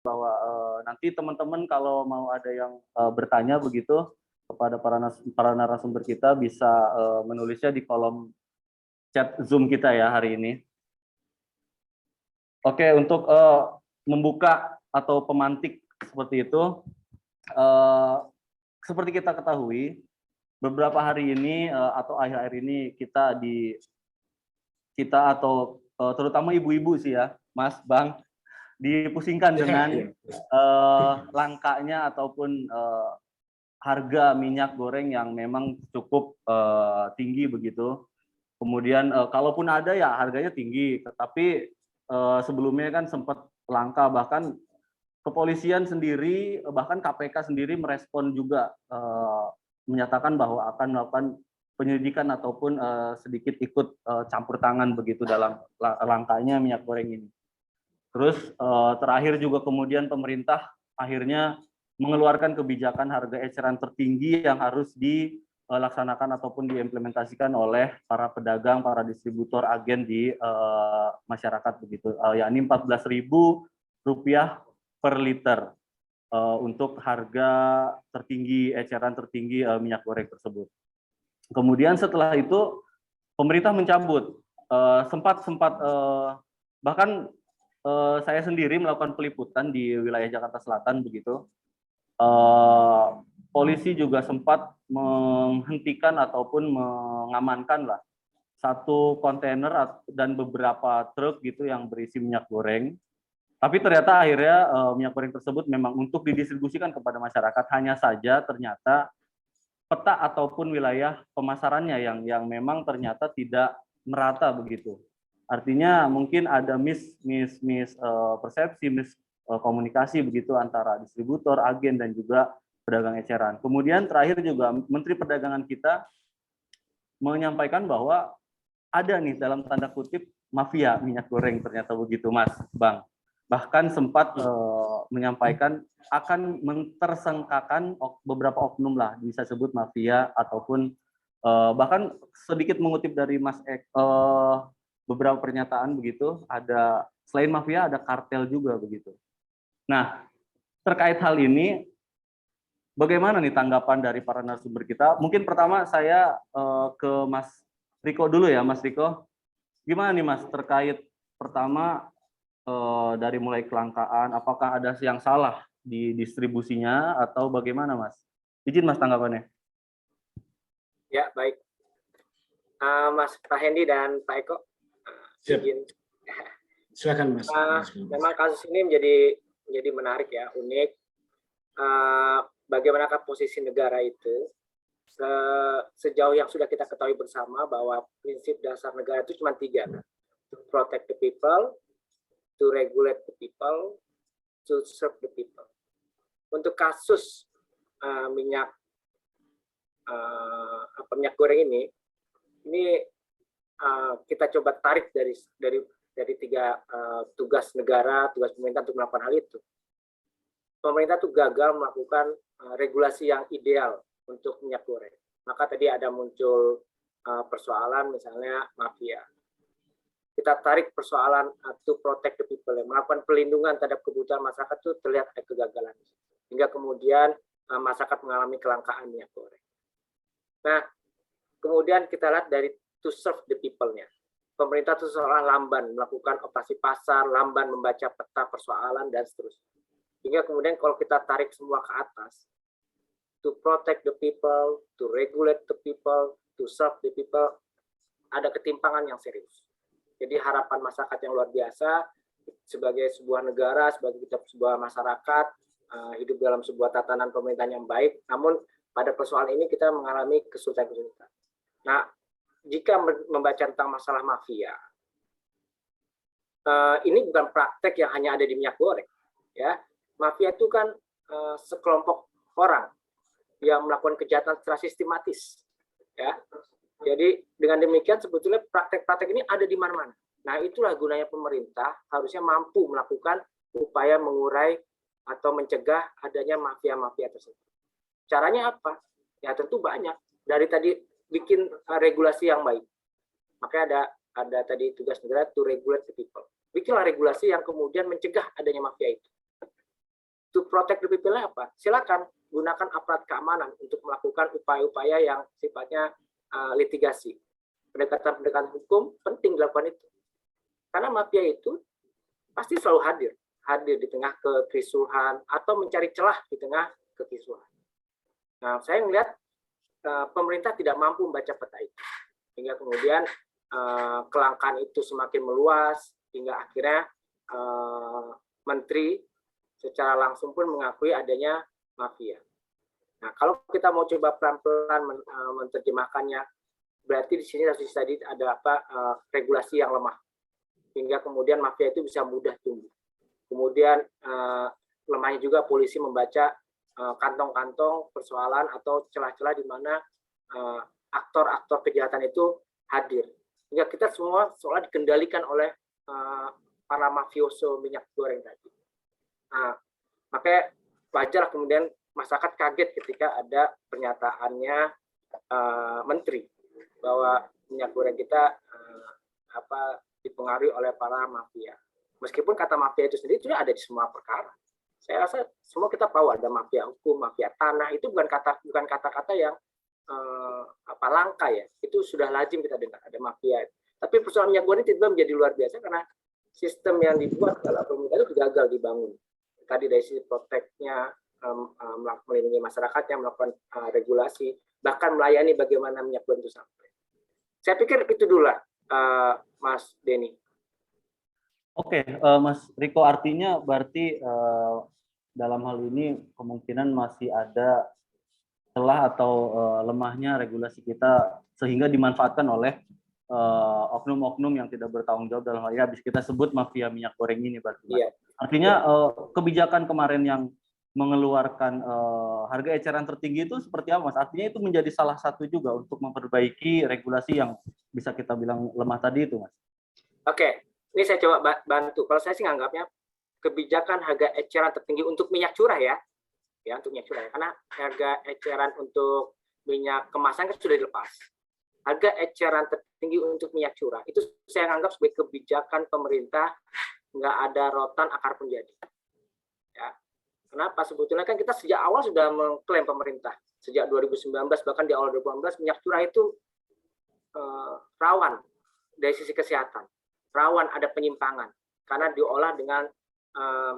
bahwa nanti teman-teman kalau mau ada yang bertanya begitu kepada para narasumber kita bisa menulisnya di kolom chat Zoom kita ya hari ini. Oke, untuk membuka atau pemantik seperti itu, seperti kita ketahui, beberapa hari ini atau akhir-akhir ini kita atau terutama ibu-ibu sih ya, Mas, Bang, dipusingkan dengan langkanya ataupun harga minyak goreng yang memang cukup tinggi begitu. Kemudian kalaupun ada ya harganya tinggi, tetapi sebelumnya kan sempat langka, bahkan kepolisian sendiri, bahkan KPK sendiri merespon juga menyatakan bahwa akan melakukan penyelidikan ataupun sedikit ikut campur tangan begitu dalam langkanya minyak goreng ini. Terus terakhir juga kemudian pemerintah akhirnya mengeluarkan kebijakan harga eceran tertinggi yang harus dilaksanakan ataupun diimplementasikan oleh para pedagang, para distributor, agen di masyarakat begitu, yakni Rp14.000 per liter untuk harga tertinggi, eceran tertinggi minyak goreng tersebut. Kemudian setelah itu pemerintah mencabut, bahkan saya sendiri melakukan peliputan di wilayah Jakarta Selatan begitu. Polisi juga sempat menghentikan ataupun mengamankan lah satu kontainer dan beberapa truk gitu yang berisi minyak goreng. Tapi ternyata akhirnya minyak goreng tersebut memang untuk didistribusikan kepada masyarakat, hanya saja ternyata peta ataupun wilayah pemasarannya yang memang ternyata tidak merata begitu. Artinya mungkin ada persepsi, komunikasi begitu antara distributor, agen, dan juga pedagang eceran. Kemudian terakhir juga Menteri Perdagangan kita menyampaikan bahwa ada nih dalam tanda kutip mafia minyak goreng ternyata begitu, Mas, Bang. Bahkan sempat menyampaikan akan mentersangkakan beberapa oknum lah, bisa sebut mafia ataupun bahkan sedikit mengutip dari Mas beberapa pernyataan begitu, ada selain mafia ada kartel juga begitu. Nah, terkait hal ini, bagaimana nih tanggapan dari para narasumber kita? Mungkin pertama saya ke Mas Riko dulu ya, Mas Riko. Gimana nih Mas terkait pertama dari mulai kelangkaan, apakah ada yang salah di distribusinya atau bagaimana Mas? Izin Mas tanggapannya. Ya, baik. Mas Pak Hendi dan Pak Eko. Izin. Silakan Mas. Memang kasus ini menjadi menarik ya, unik. Bagaimanakah posisi negara itu sejauh yang sudah kita ketahui bersama bahwa prinsip dasar negara itu cuma 3, to protect the people, to regulate the people, to serve the people. Untuk kasus minyak goreng ini kita coba tarik dari 3 tugas negara, tugas pemerintah untuk melakukan hal itu. Pemerintah tuh gagal melakukan regulasi yang ideal untuk minyak goreng. Maka tadi ada muncul persoalan misalnya mafia. Kita tarik persoalan to protect the people, yang melakukan pelindungan terhadap kebutuhan masyarakat itu terlihat ada kegagalan. Hingga kemudian masyarakat mengalami kelangkaan minyak goreng. Nah, kemudian kita lihat dari to serve the people-nya. Pemerintah itu seolah lamban melakukan operasi pasar, lamban membaca peta persoalan, dan seterusnya. Hingga kemudian kalau kita tarik semua ke atas, to protect the people, to regulate the people, to serve the people, ada ketimpangan yang serius. Jadi harapan masyarakat yang luar biasa, sebagai sebuah negara, sebagai kita sebuah masyarakat, hidup dalam sebuah tatanan pemerintahan yang baik, namun pada persoalan ini kita mengalami kesulitan-kesulitan. Nah, jika membaca tentang masalah mafia, ini bukan praktek yang hanya ada di minyak goreng. Ya, mafia itu kan sekelompok orang yang melakukan kejahatan secara sistematis. Ya, jadi dengan demikian sebetulnya praktek-praktek ini ada di mana-mana. Nah, itulah gunanya pemerintah harusnya mampu melakukan upaya mengurai atau mencegah adanya mafia-mafia tersebut. Caranya apa? Ya tentu banyak. Dari tadi bikin regulasi yang baik. Makanya ada tadi tugas negara to regulate the people. Bikinlah regulasi yang kemudian mencegah adanya mafia itu. protect the people apa? Silakan gunakan aparat keamanan untuk melakukan upaya-upaya yang sifatnya litigasi. Pendekatan-pendekatan hukum penting dilakukan itu. Karena mafia itu pasti selalu hadir di tengah kekisruhan atau mencari celah di tengah kekisruhan. Nah, saya melihat pemerintah tidak mampu membaca peta itu, hingga kemudian kelangkaan itu semakin meluas, hingga akhirnya menteri secara langsung pun mengakui adanya mafia. Nah, kalau kita mau coba pelan-pelan menerjemahkannya, berarti di sini tadi ada regulasi yang lemah, hingga kemudian mafia itu bisa mudah tumbuh. Kemudian lemahnya juga polisi membaca kantong-kantong persoalan atau celah-celah di mana aktor-aktor kejahatan itu hadir. Hingga kita semua seolah dikendalikan oleh para mafioso minyak goreng tadi. Nah, makanya wajar kemudian masyarakat kaget ketika ada pernyataannya menteri bahwa minyak goreng kita dipengaruhi oleh para mafia. Meskipun kata mafia itu sendiri sudah ada di semua perkara. Saya rasa semua kita tahu ada mafia hukum, mafia tanah, itu bukan kata-kata yang langka ya. Itu sudah lazim kita dengar ada mafia. Tapi persoalan minyak goreng tiba-tiba menjadi luar biasa karena sistem yang dibuat dalam pemerintah itu gagal dibangun. Tadi dari sisi proteknya, melindungi masyarakatnya, melakukan regulasi, bahkan melayani bagaimana minyak goreng itu sampai. Saya pikir itu dulu lah, Mas Denny. Oke, Mas Riko, artinya berarti dalam hal ini kemungkinan masih ada celah atau lemahnya regulasi kita sehingga dimanfaatkan oleh oknum-oknum yang tidak bertanggung jawab dalam hal ini habis kita sebut mafia minyak goreng ini berarti. Iya. Artinya kebijakan kemarin yang mengeluarkan harga eceran tertinggi itu seperti apa, Mas? Artinya itu menjadi salah satu juga untuk memperbaiki regulasi yang bisa kita bilang lemah tadi itu, Mas. Oke, ini saya coba bantu. Kalau saya sih nganggapnya kebijakan harga eceran tertinggi untuk minyak curah ya untuk minyak curah. Karena harga eceran untuk minyak kemasan kan sudah dilepas. Harga eceran tertinggi untuk minyak curah itu saya anggap sebagai kebijakan pemerintah, nggak ada rotan akar pun jadi. Ya. Kenapa? Sebetulnya kan kita sejak awal sudah mengklaim pemerintah sejak 2019 bahkan di awal 2018 minyak curah itu rawan dari sisi kesehatan, rawan ada penyimpangan karena diolah dengan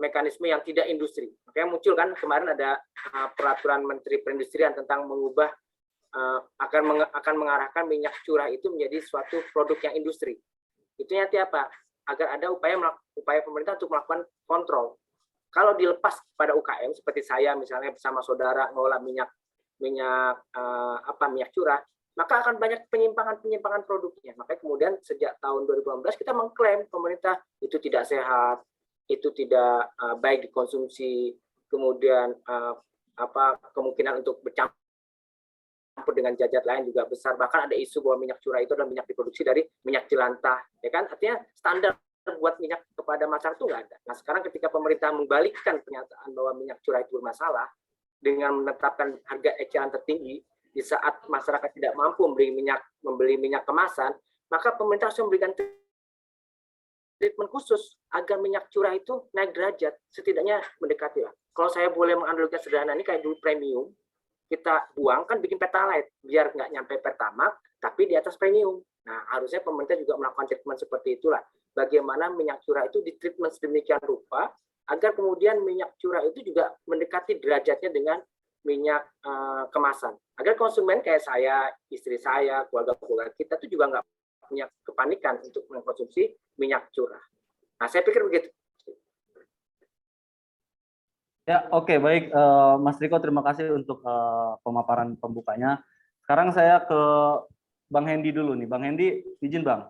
mekanisme yang tidak industri. Makanya muncul kan kemarin ada peraturan Menteri Perindustrian tentang mengubah akan mengarahkan minyak curah itu menjadi suatu produk yang industri. Itu nanti apa? Agar ada upaya pemerintah untuk melakukan kontrol. Kalau dilepas pada UKM seperti saya misalnya bersama saudara mengolah minyak curah, maka akan banyak penyimpangan produknya. Makanya kemudian sejak tahun 2018 kita mengklaim pemerintah itu tidak sehat, itu tidak baik dikonsumsi, kemudian kemungkinan untuk bercampur dengan zat lain juga besar. Bahkan ada isu bahwa minyak curah itu adalah minyak diproduksi dari minyak jelantah, ya kan? Artinya standar buat minyak kepada masyarakat itu nggak ada. Nah sekarang ketika pemerintah membalikkan pernyataan bahwa minyak curah itu bermasalah dengan menetapkan harga eceran tertinggi di saat masyarakat tidak mampu membeli minyak kemasan, maka pemerintah harus memberikan treatment khusus agar minyak curah itu naik derajat, setidaknya mendekati lah. Kalau saya boleh menganalogikan sederhana ini kayak dulu premium, kita buang kan bikin pertalite biar nggak nyampe pertamax tapi di atas premium. Nah harusnya pemerintah juga melakukan treatment seperti itulah. Bagaimana minyak curah itu di treatment sedemikian rupa agar kemudian minyak curah itu juga mendekati derajatnya dengan minyak kemasan. Agar konsumen kayak saya, istri saya, keluarga kita itu juga nggak punya kepanikan untuk mengkonsumsi minyak curah. Nah saya pikir begitu. Ya, oke, baik. Mas Riko, terima kasih untuk pemaparan pembukanya. Sekarang saya ke Bang Hendy dulu nih. Bang Hendy, izin Bang.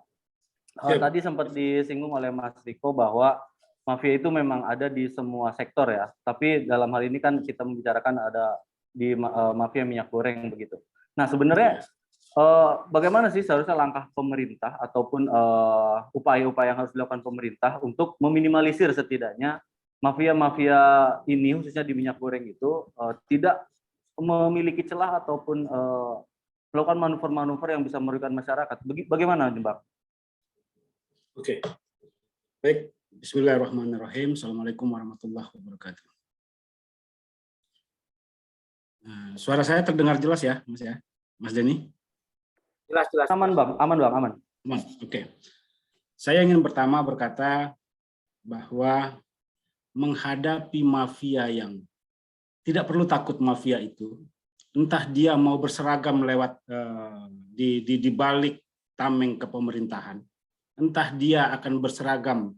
Tadi sempat disinggung oleh Mas Riko bahwa mafia itu memang ada di semua sektor ya. Tapi dalam hal ini kan kita membicarakan ada di mafia minyak goreng begitu. Nah, sebenarnya bagaimana sih seharusnya langkah pemerintah ataupun upaya-upaya yang harus dilakukan pemerintah untuk meminimalisir setidaknya mafia-mafia ini khususnya di minyak goreng itu tidak memiliki celah ataupun melakukan manuver-manuver yang bisa merugikan masyarakat. Bagaimana, Mbak? Oke, baik. Bismillahirrahmanirrahim. Assalamualaikum warahmatullahi wabarakatuh. Nah, suara saya terdengar jelas ya, Mas Denny? Jelas, jelas. Aman Bang, aman. Aman. Oke. Saya ingin pertama berkata bahwa menghadapi mafia yang tidak perlu takut mafia itu, entah dia mau berseragam lewat di balik tameng kepemerintahan, entah dia akan berseragam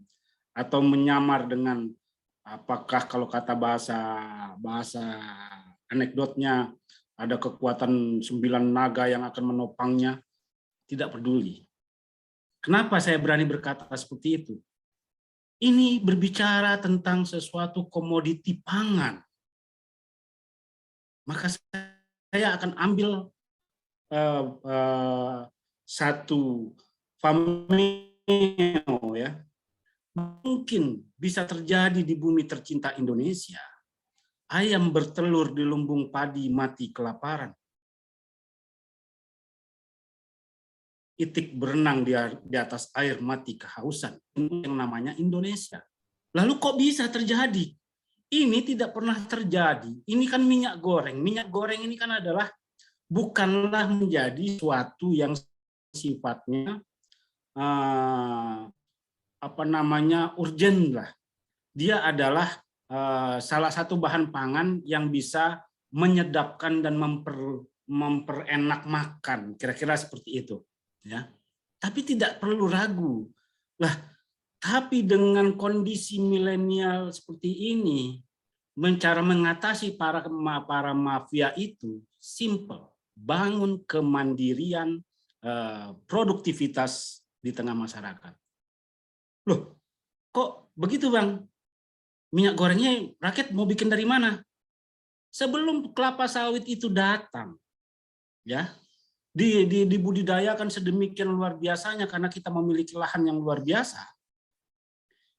atau menyamar dengan apakah kalau kata bahasa anekdotnya ada kekuatan 9 naga yang akan menopangnya, tidak peduli. Kenapa saya berani berkata seperti itu? Ini berbicara tentang sesuatu komoditi pangan. Maka saya akan ambil satu fameo ya. Mungkin bisa terjadi di bumi tercinta Indonesia. Ayam bertelur di lumbung padi mati kelaparan. Itik berenang di atas air mati kehausan. Yang namanya Indonesia. Lalu kok bisa terjadi? Ini tidak pernah terjadi. Ini kan minyak goreng. Minyak goreng ini kan adalah bukanlah menjadi suatu yang sifatnya urgen lah. Dia adalah salah satu bahan pangan yang bisa menyedapkan dan memperenak makan. Kira-kira seperti itu. Ya, tapi tidak perlu ragu. Lah, tapi dengan kondisi milenial seperti ini, cara mengatasi para mafia itu simple, bangun kemandirian produktivitas di tengah masyarakat. Loh, kok begitu Bang? Minyak gorengnya rakyat mau bikin dari mana? Sebelum kelapa sawit itu datang, ya. Dibudidayakan sedemikian luar biasanya karena kita memiliki lahan yang luar biasa.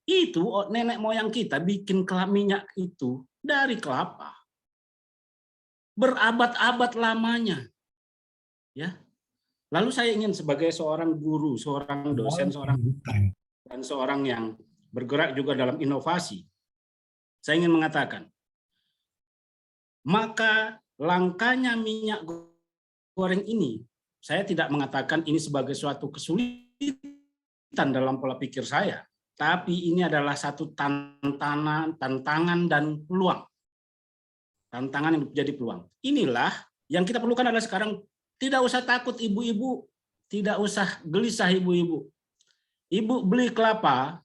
Itu nenek moyang kita bikin minyak itu dari kelapa. Berabad-abad lamanya. Ya. Lalu saya ingin sebagai seorang guru, seorang dosen, seorang yang bergerak juga dalam inovasi. Saya ingin mengatakan, maka langkanya minyak goreng ini, saya tidak mengatakan ini sebagai suatu kesulitan dalam pola pikir saya, tapi ini adalah satu tantangan dan peluang. Tantangan yang menjadi peluang. Inilah yang kita perlukan adalah sekarang tidak usah takut ibu-ibu, tidak usah gelisah ibu-ibu. Ibu beli kelapa,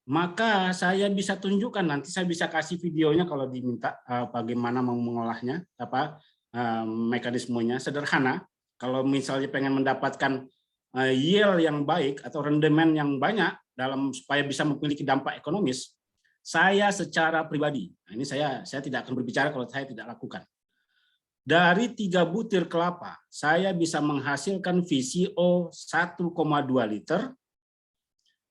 maka saya bisa tunjukkan, nanti saya bisa kasih videonya kalau diminta bagaimana mengolahnya, mekanismenya sederhana. Kalau misalnya pengen mendapatkan yield yang baik atau rendemen yang banyak supaya bisa memiliki dampak ekonomis, saya secara pribadi, ini saya tidak akan berbicara kalau saya tidak lakukan. Dari 3 butir kelapa, saya bisa menghasilkan VCO 1,2 liter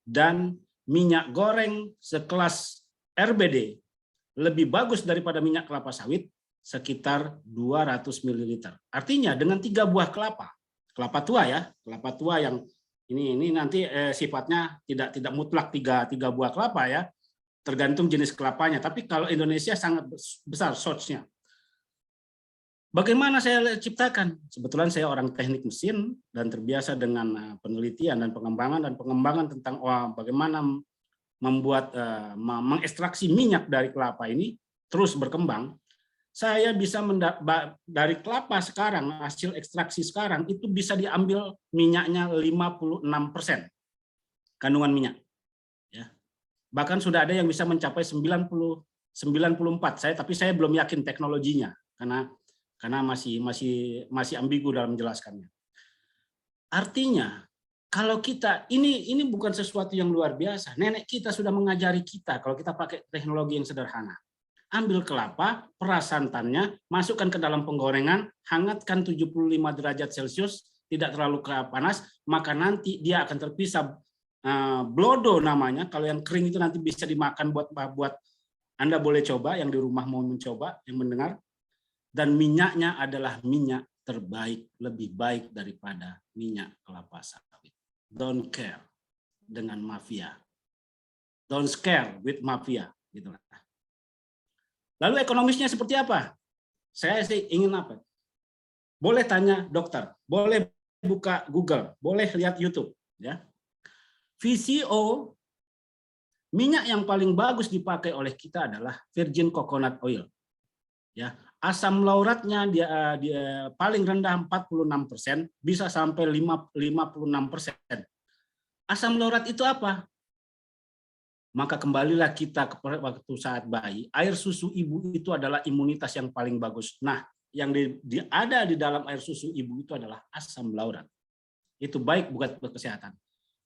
dan minyak goreng sekelas RBD lebih bagus daripada minyak kelapa sawit sekitar 200 ml. Artinya dengan 3 buah kelapa tua ya, kelapa tua yang ini nanti sifatnya tidak mutlak 3 buah kelapa ya, tergantung jenis kelapanya. Tapi kalau Indonesia sangat besar source-nya. Bagaimana saya ciptakan? Sebetulnya saya orang teknik mesin dan terbiasa dengan penelitian dan pengembangan tentang bagaimana membuat mengekstraksi minyak dari kelapa ini terus berkembang. Saya bisa dari kelapa sekarang, hasil ekstraksi sekarang itu bisa diambil minyaknya 56% kandungan minyak. Ya. Bahkan sudah ada yang bisa mencapai 94. Tapi saya belum yakin teknologinya karena masih ambigu dalam menjelaskannya. Artinya kalau kita ini bukan sesuatu yang luar biasa. Nenek kita sudah mengajari kita kalau kita pakai teknologi yang sederhana. Ambil kelapa, peras santannya, masukkan ke dalam penggorengan, hangatkan 75 derajat Celcius, tidak terlalu panas, maka nanti dia akan terpisah blodo namanya. Kalau yang kering itu nanti bisa dimakan buat Anda boleh coba, yang di rumah mau mencoba, yang mendengar. Dan minyaknya adalah minyak terbaik, lebih baik daripada minyak kelapa sawit. Don't care dengan mafia. Don't scare with mafia. Gitu. Lalu ekonomisnya seperti apa? Saya sih ingin apa? Boleh tanya dokter, boleh buka Google, boleh lihat YouTube, ya. VCO, minyak yang paling bagus dipakai oleh kita adalah virgin coconut oil. Ya, asam lauratnya dia paling rendah 46%, bisa sampai 56%. Asam laurat itu apa? Maka kembalilah kita ke waktu saat bayi, air susu ibu itu adalah imunitas yang paling bagus. Nah, yang ada di dalam air susu ibu itu adalah asam laurat. Itu baik buat kesehatan.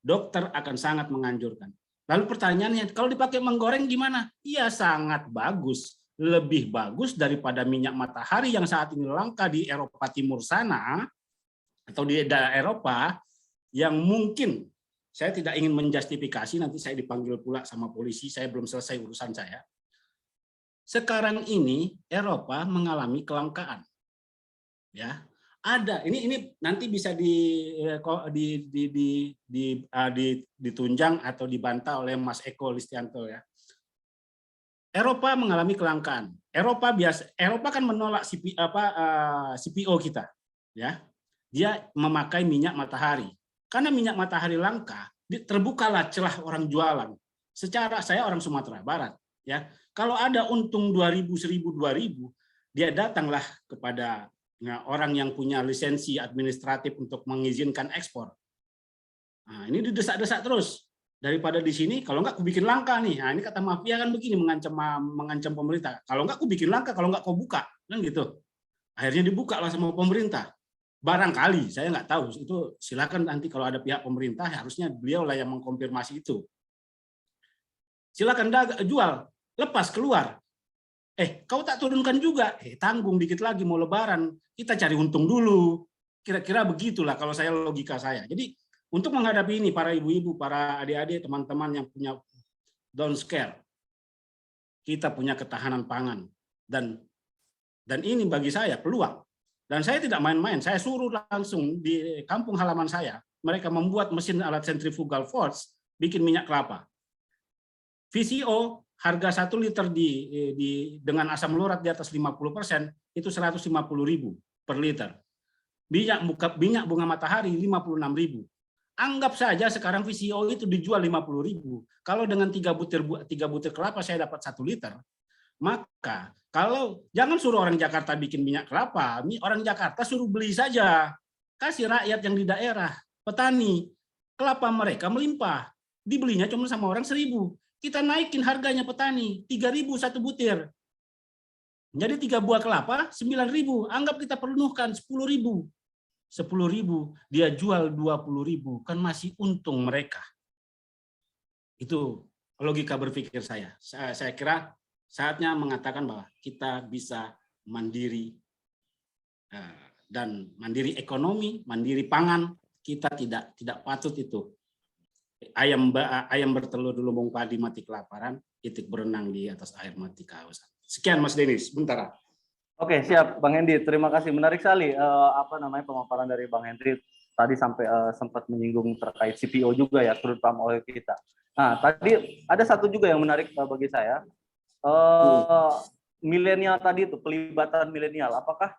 Dokter akan sangat menganjurkan. Lalu pertanyaannya, kalau dipakai menggoreng gimana? Iya, sangat bagus. Lebih bagus daripada minyak matahari yang saat ini langka di Eropa Timur sana, atau di daerah Eropa, yang mungkin saya tidak ingin menjustifikasi, nanti saya dipanggil pula sama polisi, saya belum selesai urusan saya. Sekarang ini Eropa mengalami kelangkaan. Ya, ada. Ini nanti bisa ditunjang atau dibantah oleh Mas Eko Listianto, ya. Eropa mengalami kelangkaan. Eropa kan menolak CPO kita, ya. Dia memakai minyak matahari. Karena minyak matahari langka, terbukalah celah orang jualan. Saya orang Sumatera Barat, ya. Kalau ada untung 2.000, 1.000, 2.000, dia datanglah kepada orang yang punya lisensi administratif untuk mengizinkan ekspor. Nah, ini didesak-desak terus. Daripada di sini, kalau enggak aku bikin langka nih. Nah, ini kata mafia kan begini, mengancam pemerintah. Kalau enggak aku bikin langka, kalau enggak kau buka, kan gitu. Akhirnya dibuka lah sama pemerintah. Barangkali, saya nggak tahu, itu silakan nanti kalau ada pihak pemerintah, harusnya beliau lah yang mengkonfirmasi itu. Silakan jual, lepas keluar. Kau tak turunkan juga, tanggung dikit lagi mau lebaran, kita cari untung dulu. Kira-kira begitulah kalau saya logika saya. Jadi untuk menghadapi ini, para ibu-ibu, para adik-adik, teman-teman yang punya don't scare, kita punya ketahanan pangan, dan ini bagi saya peluang. Dan saya tidak main-main, saya suruh langsung di kampung halaman saya, mereka membuat mesin alat centrifugal force, bikin minyak kelapa. VCO, harga 1 liter dengan asam laurat di atas 50%, itu 150.000 per liter. Minyak bunga matahari 56.000. Anggap saja sekarang VCO itu dijual 50.000. Kalau dengan 3 butir kelapa saya dapat 1 liter, maka kalau jangan suruh orang Jakarta bikin minyak kelapa, orang Jakarta suruh beli saja. Kasih rakyat yang di daerah, petani, kelapa mereka melimpah. Dibelinya cuma sama orang 1.000. Kita naikin harganya petani, 3.000 1 butir. Jadi 3 buah kelapa 9.000. Anggap kita penuhkan 10.000. 10.000 dia jual 20.000, kan masih untung mereka. Itu logika berpikir saya. Saya kira saatnya mengatakan bahwa kita bisa mandiri, dan mandiri ekonomi, mandiri pangan. Kita tidak patut itu ayam bertelur di lumbung padi mati kelaparan, itik berenang di atas air mati kehausan. Sekian Mas Denis, sebentar. Oke, siap Bang Hendy. Terima kasih. Menarik sekali pemaparan dari Bang Hendy tadi sampai sempat menyinggung terkait CPO juga ya, crude palm oil kita. Nah, tadi ada satu juga yang menarik bagi saya. Milenial tadi itu, pelibatan milenial. Apakah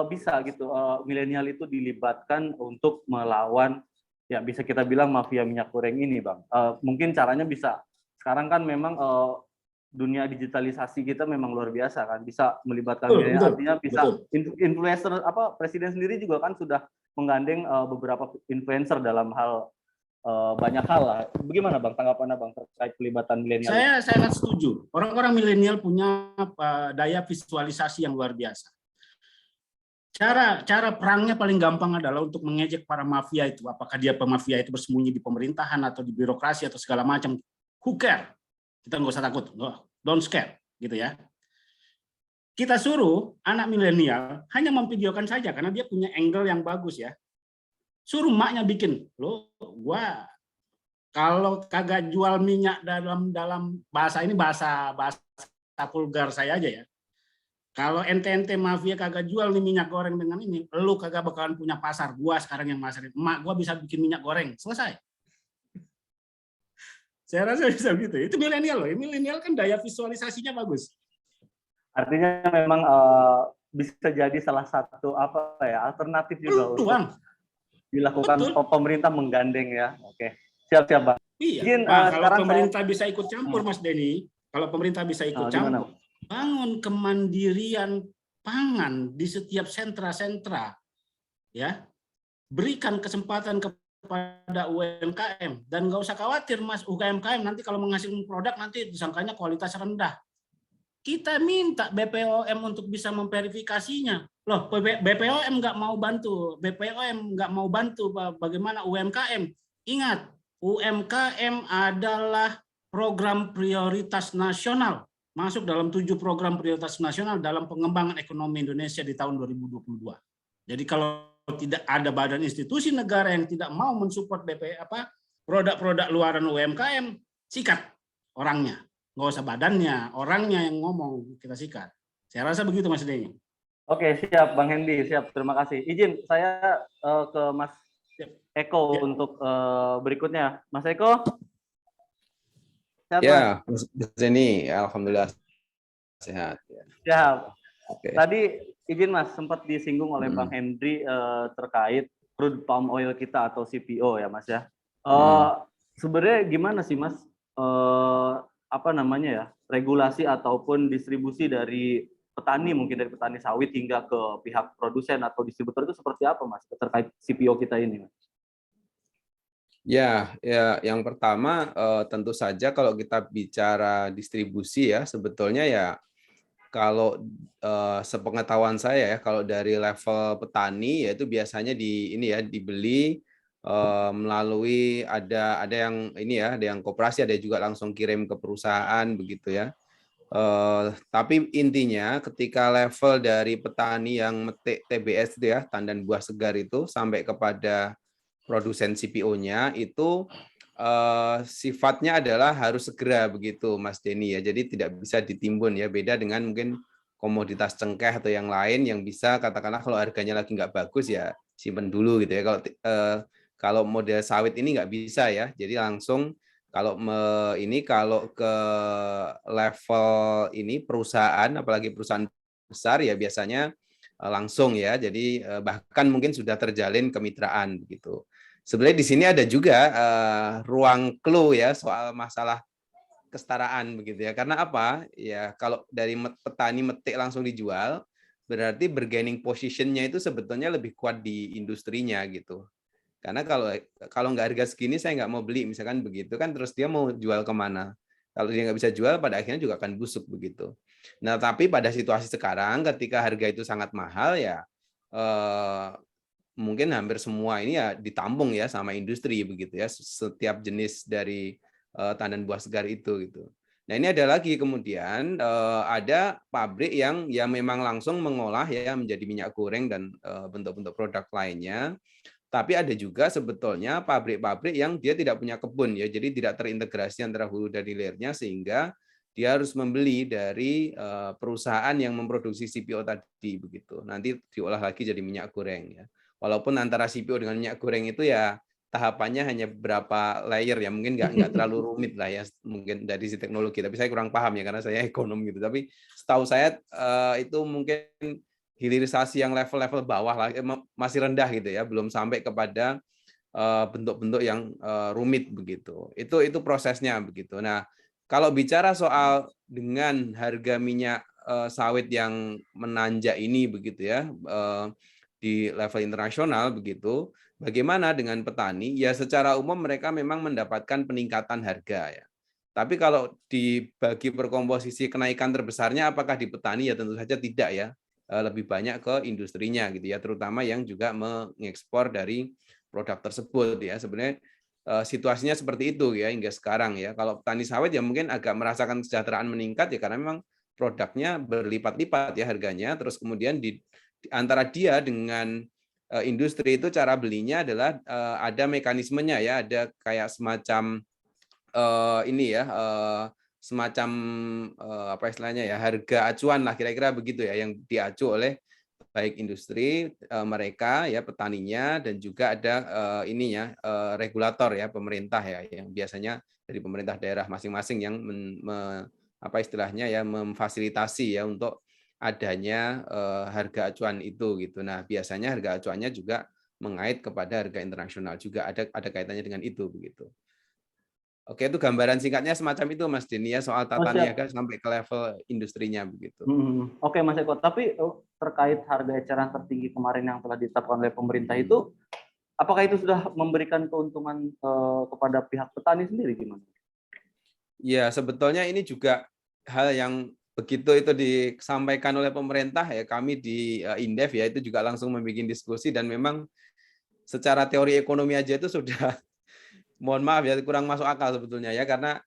bisa gitu milenial itu dilibatkan untuk melawan, ya bisa kita bilang mafia minyak goreng ini, Bang? Mungkin caranya bisa. Sekarang kan memang dunia digitalisasi kita memang luar biasa kan, bisa melibatkan milenial, artinya bisa influencer, presiden sendiri juga kan sudah menggandeng beberapa influencer dalam hal banyak hal lah. Bagaimana Bang tanggapannya Bang terkait pelibatan milenial? Saya sangat setuju. Orang-orang milenial punya daya visualisasi yang luar biasa. Cara perangnya paling gampang adalah untuk mengejek para mafia itu. Apakah dia pemafia itu bersembunyi di pemerintahan atau di birokrasi atau segala macam. Who care? Kita nggak usah takut. Don't scare, gitu ya. Kita suruh anak milenial hanya memvideokan saja karena dia punya angle yang bagus ya. Suruh maknya bikin, gua kalau kagak jual minyak dalam bahasa ini bahasa vulgar saya aja ya. Kalau ente mafia kagak jual nih minyak goreng dengan ini, lu kagak bakalan punya pasar. Gua sekarang yang masarin. Emak gua bisa bikin minyak goreng, selesai. Saya rasa bisa gitu. Itu milenial loh. Milenial kan daya visualisasinya bagus. Artinya memang bisa jadi salah satu apa ya alternatif juga untuk Peluang. dilakukan Betul. pemerintah menggandeng ya. Oke, siap Bang. Iya. Mungkin Nah, kalau sekarang pemerintah bisa ikut campur, Mas Denny, kalau pemerintah bisa ikut gimana? campur, bangun kemandirian pangan di setiap sentra-sentra, ya, berikan kesempatan kepada UMKM dan nggak usah khawatir, Mas, UMKM nanti kalau menghasilkan produk nanti disangkanya kualitas rendah. Kita minta BPOM untuk bisa memverifikasinya. Loh, BPOM nggak mau bantu, BPOM nggak mau bantu bagaimana UMKM. Ingat, UMKM adalah program prioritas nasional, masuk dalam 7 program prioritas nasional dalam pengembangan ekonomi Indonesia di tahun 2022. Jadi kalau tidak ada badan institusi negara yang tidak mau mensupport produk-produk luaran UMKM, sikat orangnya. Nggak usah badannya, orangnya yang ngomong, kita sikat. Saya rasa begitu, Mas Denny. Oke, siap Bang Hendy, siap. Terima kasih. Izin saya ke Mas Eko untuk berikutnya. Mas Eko? Sehat, ya, Mas Denny, alhamdulillah sehat. Siap. Oke. Tadi izin Mas, sempat disinggung oleh Bang Hendy terkait crude palm oil kita atau CPO ya Mas ya. Sebenarnya gimana sih Mas apa namanya ya, regulasi ataupun distribusi dari petani, mungkin dari petani sawit hingga ke pihak produsen atau distributor itu seperti apa Mas terkait CPO kita ini Mas? Ya, yang pertama tentu saja kalau kita bicara distribusi ya, sebetulnya ya kalau sepengetahuan saya ya, kalau dari level petani yaitu biasanya dibeli melalui ada yang ini ya, ada yang koperasi, ada juga langsung kirim ke perusahaan begitu ya. Tapi intinya ketika level dari petani yang metik TBS itu ya, tandan buah segar itu sampai kepada produsen CPO-nya itu sifatnya adalah harus segera begitu Mas Denny ya. Jadi tidak bisa ditimbun ya, beda dengan mungkin komoditas cengkeh atau yang lain yang bisa katakanlah kalau harganya lagi nggak bagus ya simpen dulu gitu ya. Kalau model sawit ini nggak bisa ya. Jadi langsung kalau ke level ini perusahaan, apalagi perusahaan besar ya biasanya langsung ya. Jadi bahkan mungkin sudah terjalin kemitraan begitu. Sebenarnya di sini ada juga ruang clue ya soal masalah kesetaraan begitu ya. Karena apa? Ya kalau dari petani metik langsung dijual, berarti bargaining position-nya itu sebetulnya lebih kuat di industrinya gitu. Karena kalau nggak harga segini saya nggak mau beli misalkan begitu kan, terus dia mau jual kemana? Kalau dia nggak bisa jual pada akhirnya juga akan busuk begitu. Nah tapi pada situasi sekarang ketika harga itu sangat mahal ya mungkin hampir semua ini ya ditampung ya sama industri begitu ya, setiap jenis dari tandan buah segar itu gitu. Nah ini ada lagi kemudian ada pabrik yang memang langsung mengolah ya menjadi minyak goreng dan bentuk-bentuk produk lainnya. Tapi ada juga sebetulnya pabrik-pabrik yang dia tidak punya kebun ya, jadi tidak terintegrasi antara hulu dan hilirnya sehingga dia harus membeli dari perusahaan yang memproduksi CPO tadi begitu. Nanti diolah lagi jadi minyak goreng ya. Walaupun antara CPO dengan minyak goreng itu ya tahapannya hanya beberapa layer ya, mungkin nggak terlalu rumit lah ya mungkin dari sisi teknologi. Tapi saya kurang paham ya karena saya ekonom gitu. Tapi setahu saya itu mungkin hilirisasi yang level-level bawah lah, masih rendah gitu ya, belum sampai kepada bentuk-bentuk yang rumit begitu. Itu prosesnya begitu. Nah, kalau bicara soal dengan harga minyak sawit yang menanjak ini begitu ya di level internasional begitu, bagaimana dengan petani? Ya secara umum mereka memang mendapatkan peningkatan harga ya. Tapi kalau dibagi perkomposisi kenaikan terbesarnya apakah di petani? Ya tentu saja tidak ya. Lebih banyak ke industrinya gitu ya, terutama yang juga mengekspor dari produk tersebut ya. Sebenarnya situasinya seperti itu ya hingga sekarang ya. Kalau petani sawit ya mungkin agak merasakan kesejahteraan meningkat ya karena memang produknya berlipat-lipat ya harganya. Terus kemudian di antara dia dengan industri itu cara belinya adalah ada mekanismenya ya, ada kayak semacam ini ya semacam apa istilahnya ya, harga acuan lah kira-kira begitu ya yang diacu oleh baik industri mereka ya, petaninya, dan juga ada ininya regulator ya, pemerintah ya, yang biasanya dari pemerintah daerah masing-masing yang apa istilahnya ya memfasilitasi ya untuk adanya harga acuan itu gitu. Nah, biasanya harga acuannya juga mengait kepada harga internasional juga, ada kaitannya dengan itu begitu. Oke, itu gambaran singkatnya semacam itu Mas Denny ya, soal Oh, tata siap. niaga sampai ke level industrinya begitu. Oke, Mas Eko. Tapi terkait harga eceran tertinggi kemarin yang telah ditetapkan oleh pemerintah itu, apakah itu sudah memberikan keuntungan kepada pihak petani sendiri gimana? Ya, sebetulnya ini juga hal yang begitu itu disampaikan oleh pemerintah ya, kami di Indef ya itu juga langsung membuat diskusi, dan memang secara teori ekonomi aja itu sudah mohon maaf ya kurang masuk akal sebetulnya ya, karena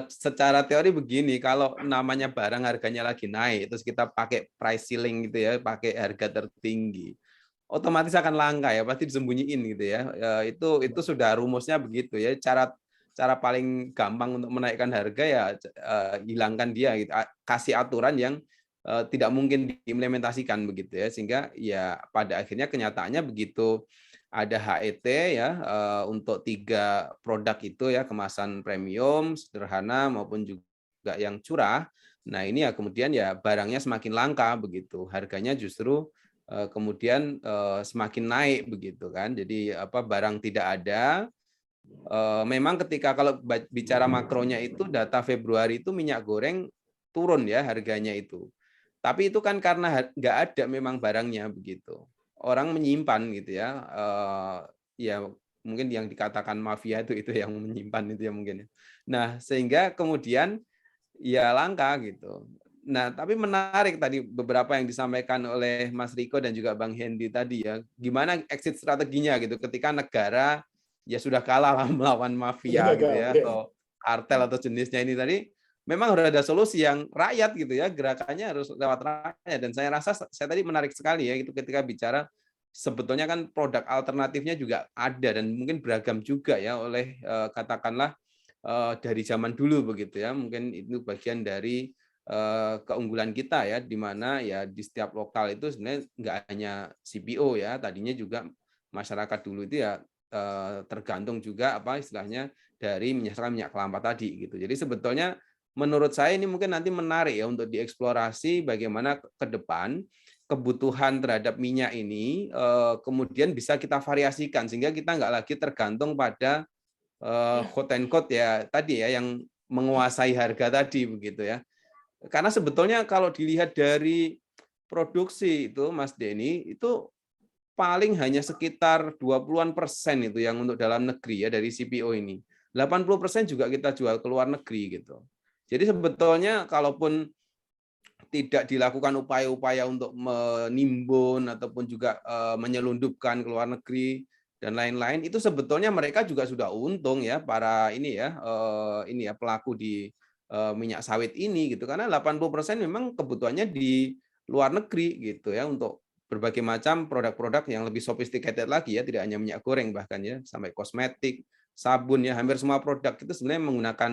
secara teori begini, kalau namanya barang harganya lagi naik terus kita pakai price ceiling gitu ya, pakai harga tertinggi, otomatis akan langka ya, pasti disembunyiin gitu ya. Itu sudah rumusnya begitu ya. Cara paling gampang untuk menaikkan harga ya hilangkan dia gitu. Kasih aturan yang tidak mungkin diimplementasikan begitu ya, sehingga ya pada akhirnya kenyataannya begitu ada HET ya untuk 3 produk itu ya, kemasan premium, sederhana maupun juga yang curah. Nah, ini ya kemudian ya barangnya semakin langka begitu. Harganya justru kemudian semakin naik begitu kan. Jadi barang tidak ada. Memang ketika kalau bicara makronya itu data Februari itu minyak goreng turun ya harganya itu. Tapi itu kan karena nggak ada memang barangnya begitu. Orang menyimpan gitu ya. Ya mungkin yang dikatakan mafia itu yang menyimpan itu ya mungkin. Nah, sehingga kemudian ya langka gitu. Nah, tapi menarik tadi beberapa yang disampaikan oleh Mas Riko dan juga Bang Hendy tadi ya. Gimana exit strateginya gitu ketika negara ya sudah kalah lah melawan mafia gitu ya, atau kartel atau jenisnya ini tadi. Memang harus ada solusi yang rakyat gitu ya, gerakannya harus lewat rakyat. Dan saya rasa saya tadi menarik sekali ya itu ketika bicara sebetulnya kan produk alternatifnya juga ada dan mungkin beragam juga ya oleh katakanlah dari zaman dulu begitu ya. Mungkin itu bagian dari keunggulan kita ya, di mana ya di setiap lokal itu sebenarnya nggak hanya CPO ya, tadinya juga masyarakat dulu itu ya tergantung juga apa istilahnya dari minyak kelapa tadi gitu. Jadi sebetulnya menurut saya ini mungkin nanti menarik ya untuk dieksplorasi bagaimana ke depan kebutuhan terhadap minyak ini kemudian bisa kita variasikan sehingga kita nggak lagi tergantung pada quote and quote ya tadi ya yang menguasai harga tadi begitu ya. Karena sebetulnya kalau dilihat dari produksi itu Mas Denny itu paling hanya sekitar 20-an% itu yang untuk dalam negeri ya dari CPO ini. 80% juga kita jual ke luar negeri gitu. Jadi sebetulnya kalaupun tidak dilakukan upaya-upaya untuk menimbun ataupun juga menyelundupkan ke luar negeri dan lain-lain, itu sebetulnya mereka juga sudah untung ya para ini ya pelaku di minyak sawit ini gitu, karena 80% memang kebutuhannya di luar negeri gitu ya untuk berbagai macam produk-produk yang lebih sophisticated lagi ya, tidak hanya minyak goreng bahkan ya sampai kosmetik, sabun ya, hampir semua produk itu sebenarnya menggunakan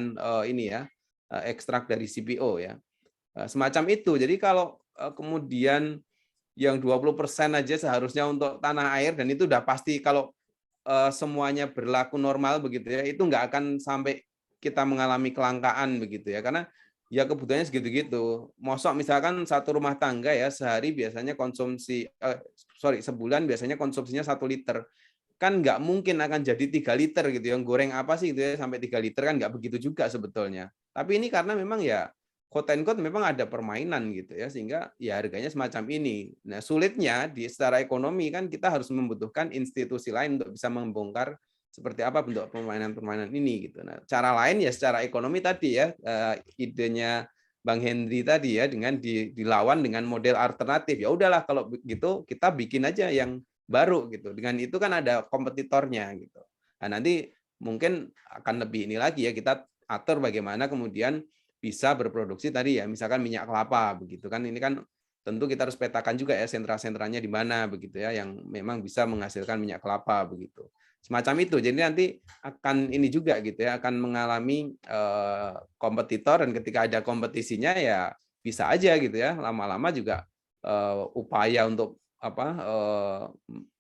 ekstrak dari CPO ya. Semacam itu. Jadi kalau kemudian yang 20% aja seharusnya untuk tanah air, dan itu udah pasti kalau semuanya berlaku normal begitu ya, itu nggak akan sampai kita mengalami kelangkaan begitu ya, karena ya kebutuhannya segitu-gitu. Mosok misalkan satu rumah tangga ya sehari biasanya sebulan biasanya konsumsinya 1 liter, kan nggak mungkin akan jadi 3 liter gitu yang goreng apa sih gitu ya sampai 3 liter, kan nggak begitu juga sebetulnya. Tapi ini karena memang ya quote and quote memang ada permainan gitu ya, sehingga ya harganya semacam ini. Nah, sulitnya di secara ekonomi kan kita harus membutuhkan institusi lain untuk bisa membongkar seperti apa bentuk permainan-permainan ini gitu. Nah, cara lain ya secara ekonomi tadi ya idenya Bang Henry tadi ya dengan dilawan dengan model alternatif. Ya udahlah kalau begitu kita bikin aja yang baru gitu. Dengan itu kan ada kompetitornya gitu. Nah, nanti mungkin akan lebih ini lagi ya, kita atur bagaimana kemudian bisa berproduksi tadi ya, misalkan minyak kelapa begitu kan. Ini kan tentu kita harus petakan juga ya sentra-sentranya di mana begitu ya yang memang bisa menghasilkan minyak kelapa begitu. Semacam itu. Jadi nanti akan ini juga gitu ya, akan mengalami kompetitor, dan ketika ada kompetisinya ya bisa aja gitu ya. Lama-lama juga upaya untuk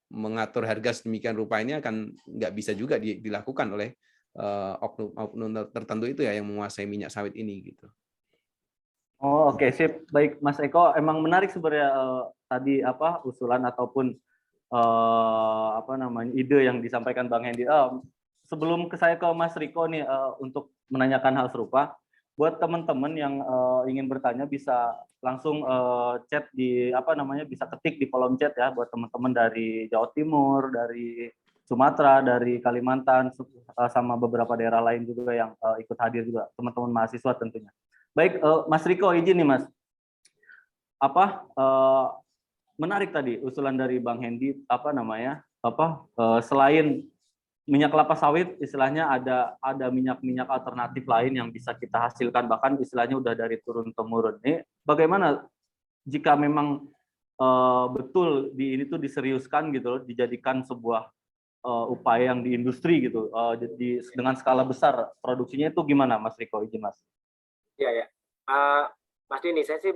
mengatur harga sedemikian rupa ini akan nggak bisa juga dilakukan oleh oknum tertentu itu ya yang menguasai minyak sawit ini gitu. Oh, oke, sip. Baik, Mas Eko, emang menarik sebenarnya tadi apa usulan ataupun apa namanya ide yang disampaikan Bang Hendy. Sebelum saya ke Mas Riko nih untuk menanyakan hal serupa, buat teman-teman yang ingin bertanya bisa langsung chat di apa namanya bisa ketik di kolom chat ya buat teman-teman dari Jawa Timur, dari Sumatera, dari Kalimantan, sama beberapa daerah lain juga yang ikut hadir juga, teman-teman mahasiswa tentunya. Baik, Mas Riko izin nih Mas, apa menarik tadi usulan dari Bang Hendy apa namanya selain minyak kelapa sawit istilahnya ada minyak-minyak alternatif lain yang bisa kita hasilkan bahkan istilahnya udah dari turun temurun. Ini bagaimana jika memang betul di ini tuh diseriuskan gitu loh, dijadikan sebuah upaya yang di industri gitu, jadi dengan skala besar produksinya itu gimana Mas Riko izin Mas? Ya ya, Mas Dini, saya sih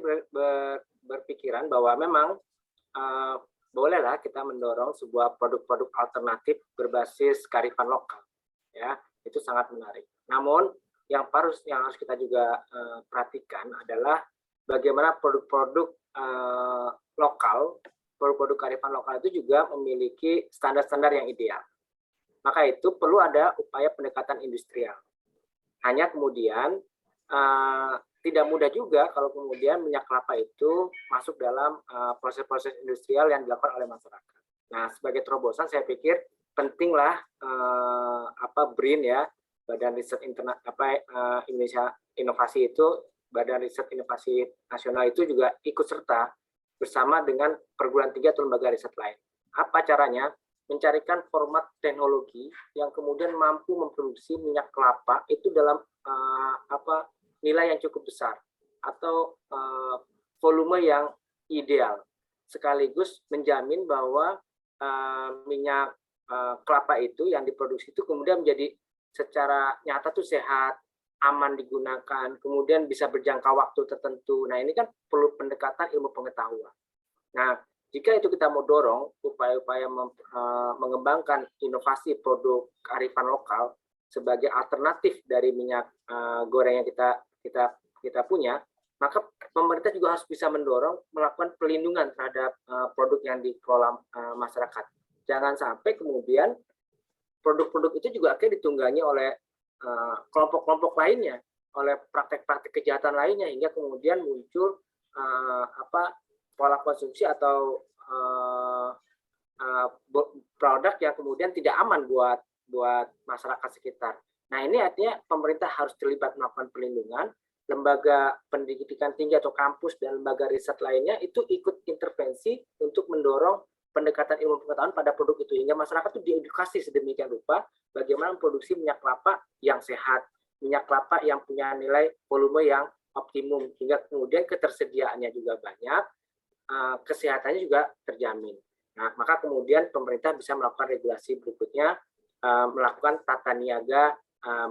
berpikiran bahwa memang bolehlah kita mendorong sebuah produk-produk alternatif berbasis kearifan lokal, ya itu sangat menarik. Namun yang harus kita juga perhatikan adalah bagaimana produk-produk lokal, produk-produk kearifan lokal itu juga memiliki standar-standar yang ideal. Maka itu perlu ada upaya pendekatan industrial. Hanya kemudian tidak mudah juga kalau kemudian minyak kelapa itu masuk dalam proses-proses industrial yang dilakukan oleh masyarakat. Nah, sebagai terobosan saya pikir pentinglah BRIN ya, Badan Riset Indonesia Inovasi itu, Badan Riset Inovasi Nasional itu juga ikut serta bersama dengan perguruan tinggi atau lembaga riset lain. Apa caranya? Mencarikan format teknologi yang kemudian mampu memproduksi minyak kelapa itu dalam nilai yang cukup besar atau volume yang ideal, sekaligus menjamin bahwa minyak kelapa itu yang diproduksi itu kemudian menjadi secara nyata tuh sehat, aman digunakan, kemudian bisa berjangka waktu tertentu. Nah ini kan perlu pendekatan ilmu pengetahuan. Nah jika itu kita mau dorong upaya-upaya mengembangkan inovasi produk kearifan lokal sebagai alternatif dari minyak goreng yang kita punya, maka pemerintah juga harus bisa mendorong melakukan pelindungan terhadap produk yang dikelola masyarakat. Jangan sampai kemudian produk-produk itu juga akhirnya ditunggangi oleh kelompok-kelompok lainnya, oleh praktek-praktek kejahatan lainnya, hingga kemudian muncul pola konsumsi atau produk yang kemudian tidak aman buat masyarakat sekitar. Nah ini artinya pemerintah harus terlibat melakukan perlindungan, lembaga pendidikan tinggi atau kampus dan lembaga riset lainnya itu ikut intervensi untuk mendorong pendekatan ilmu pengetahuan pada produk itu, hingga masyarakat itu diedukasi sedemikian rupa bagaimana memproduksi minyak kelapa yang sehat, minyak kelapa yang punya nilai volume yang optimum, hingga kemudian ketersediaannya juga banyak, kesehatannya juga terjamin. Nah, maka kemudian pemerintah bisa melakukan regulasi berikutnya, melakukan tata niaga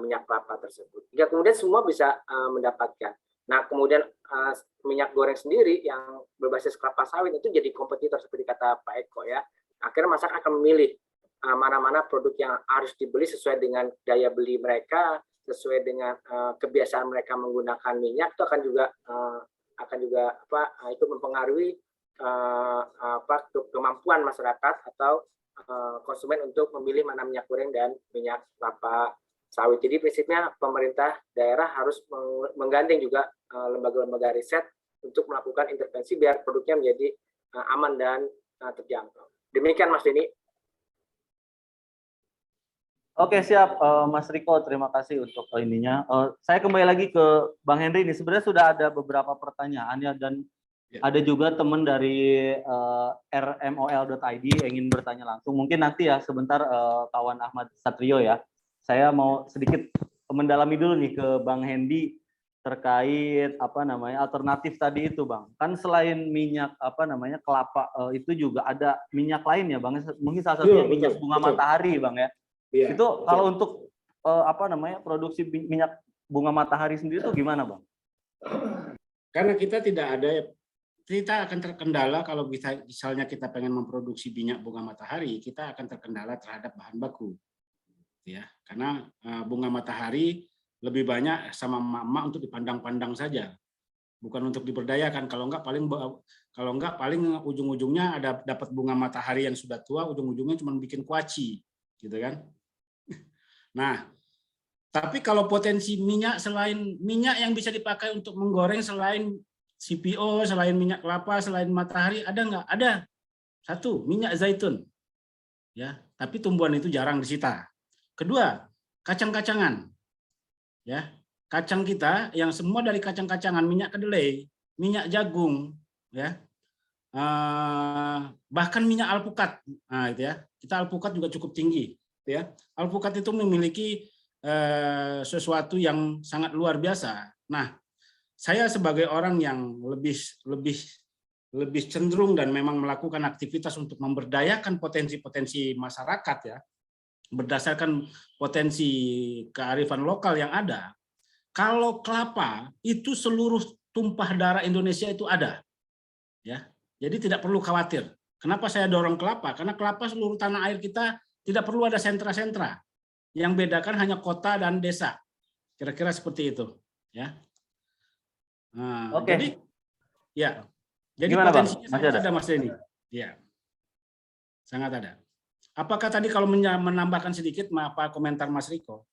minyak kelapa tersebut. Hingga kemudian semua bisa mendapatkan. Nah, kemudian minyak goreng sendiri yang berbasis kelapa sawit itu jadi kompetitor seperti kata Pak Eko ya. Akhirnya masyarakat akan memilih mana-mana produk yang harus dibeli sesuai dengan daya beli mereka, sesuai dengan kebiasaan mereka menggunakan minyak, itu akan juga itu mempengaruhi kemampuan masyarakat atau konsumen untuk memilih mana minyak goreng dan minyak kelapa sawit. Jadi prinsipnya pemerintah daerah harus menggandeng juga lembaga-lembaga riset untuk melakukan intervensi biar produknya menjadi aman dan terjangkau. Demikian Mas Dini. Oke siap Mas Riko, terima kasih untuk ininya. Saya kembali lagi ke Bang Henry ini. Sebenarnya sudah ada beberapa pertanyaan ya, dan ada juga teman dari rmol.id yang ingin bertanya langsung. Mungkin nanti ya sebentar kawan Ahmad Satrio ya. Saya mau sedikit mendalami dulu nih ke Bang Hendy terkait alternatif tadi itu Bang. Kan selain minyak kelapa itu juga ada minyak lain ya Bang. Mungkin salah satunya minyak bunga matahari Bang ya. Ya, itu betul. Kalau untuk produksi minyak bunga matahari sendiri itu gimana Bang? Karena kita akan terkendala kalau misalnya kita pengen memproduksi minyak bunga matahari, kita akan terkendala terhadap bahan baku. Ya, karena bunga matahari lebih banyak sama emak-emak untuk dipandang-pandang saja. bukan untuk diberdayakan. Kalau enggak paling ujung-ujungnya ada dapat bunga matahari yang sudah tua, ujung-ujungnya cuma bikin kuaci, gitu kan? Nah, tapi kalau potensi minyak, selain minyak yang bisa dipakai untuk menggoreng, selain CPO, selain minyak kelapa, selain matahari, ada nggak? Ada. Satu, minyak zaitun. Ya, tapi tumbuhan itu jarang disita. Kedua, kacang-kacangan. Ya, kacang kita yang semua dari kacang-kacangan, minyak kedelai, minyak jagung, ya, bahkan minyak alpukat. Nah, itu ya, kita alpukat juga cukup tinggi. Ya, alpukat itu memiliki sesuatu yang sangat luar biasa. Nah, saya sebagai orang yang lebih cenderung dan memang melakukan aktivitas untuk memberdayakan potensi-potensi masyarakat, ya, berdasarkan potensi kearifan lokal yang ada. Kalau kelapa itu seluruh tumpah darah Indonesia itu ada, ya. Jadi tidak perlu khawatir. Kenapa saya dorong kelapa? Karena kelapa seluruh tanah air kita tidak perlu ada sentra-sentra. Yang bedakan hanya kota dan desa. Kira-kira seperti itu, ya. Nah, Oke. Jadi Gimana, Bang? potensinya Masih sangat ada? ada, Mas Denny. Ya, sangat ada. Apakah tadi kalau menambahkan sedikit apa komentar Mas Riko?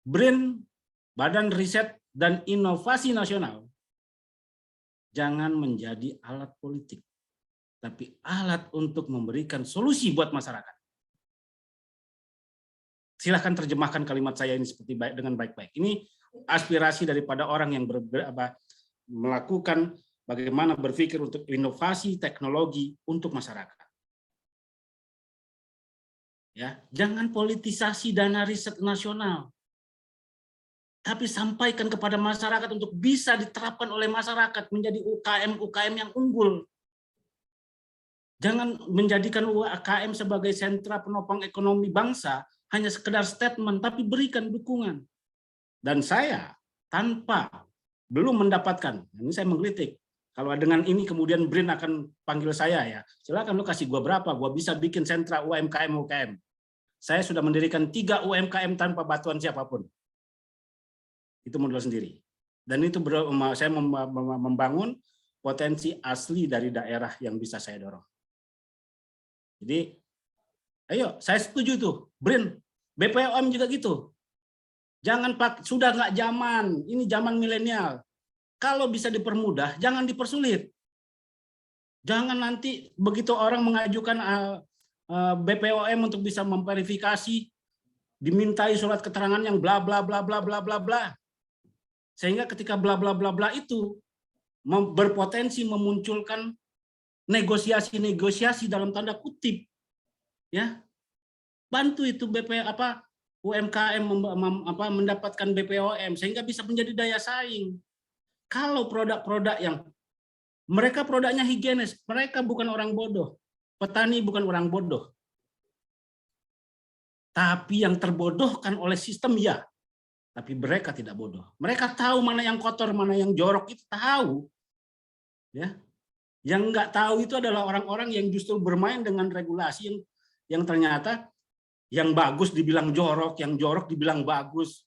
BRIN, Badan Riset dan Inovasi Nasional, jangan menjadi alat politik, tapi alat untuk memberikan solusi buat masyarakat. Silahkan terjemahkan kalimat saya ini seperti dengan baik-baik. Ini aspirasi daripada orang yang melakukan bagaimana berpikir untuk inovasi teknologi untuk masyarakat. Ya, jangan politisasi dana riset nasional, tapi sampaikan kepada masyarakat untuk bisa diterapkan oleh masyarakat menjadi UKM yang unggul. Jangan menjadikan UKM sebagai sentra penopang ekonomi bangsa hanya sekedar statement, tapi berikan dukungan. Dan saya belum mendapatkan, ini saya mengkritik. Kalau dengan ini kemudian BRIN akan panggil saya, ya silakan lu kasih gua berapa, gua bisa bikin sentra UKM. Saya sudah mendirikan 3 UMKM tanpa bantuan siapapun. Itu modal sendiri. Dan itu saya membangun potensi asli dari daerah yang bisa saya dorong. Jadi, ayo, saya setuju tuh, BRIN, BPOM juga gitu. Jangan sudah nggak zaman, ini zaman milenial. Kalau bisa dipermudah, jangan dipersulit. Jangan nanti begitu orang mengajukan BPOM untuk bisa memverifikasi, dimintai surat keterangan yang bla bla bla bla bla bla bla. Sehingga ketika bla bla bla bla itu berpotensi memunculkan negosiasi dalam tanda kutip, ya. Bantu itu UMKM mendapatkan BPOM sehingga bisa menjadi daya saing. Kalau produk-produk yang mereka produknya higienis, mereka bukan orang bodoh. Petani bukan orang bodoh. Tapi yang terbodohkan oleh sistem, ya. Tapi mereka tidak bodoh. Mereka tahu mana yang kotor, mana yang jorok, itu tahu. Ya. Yang nggak tahu itu adalah orang-orang yang justru bermain dengan regulasi yang ternyata yang bagus dibilang jorok, yang jorok dibilang bagus.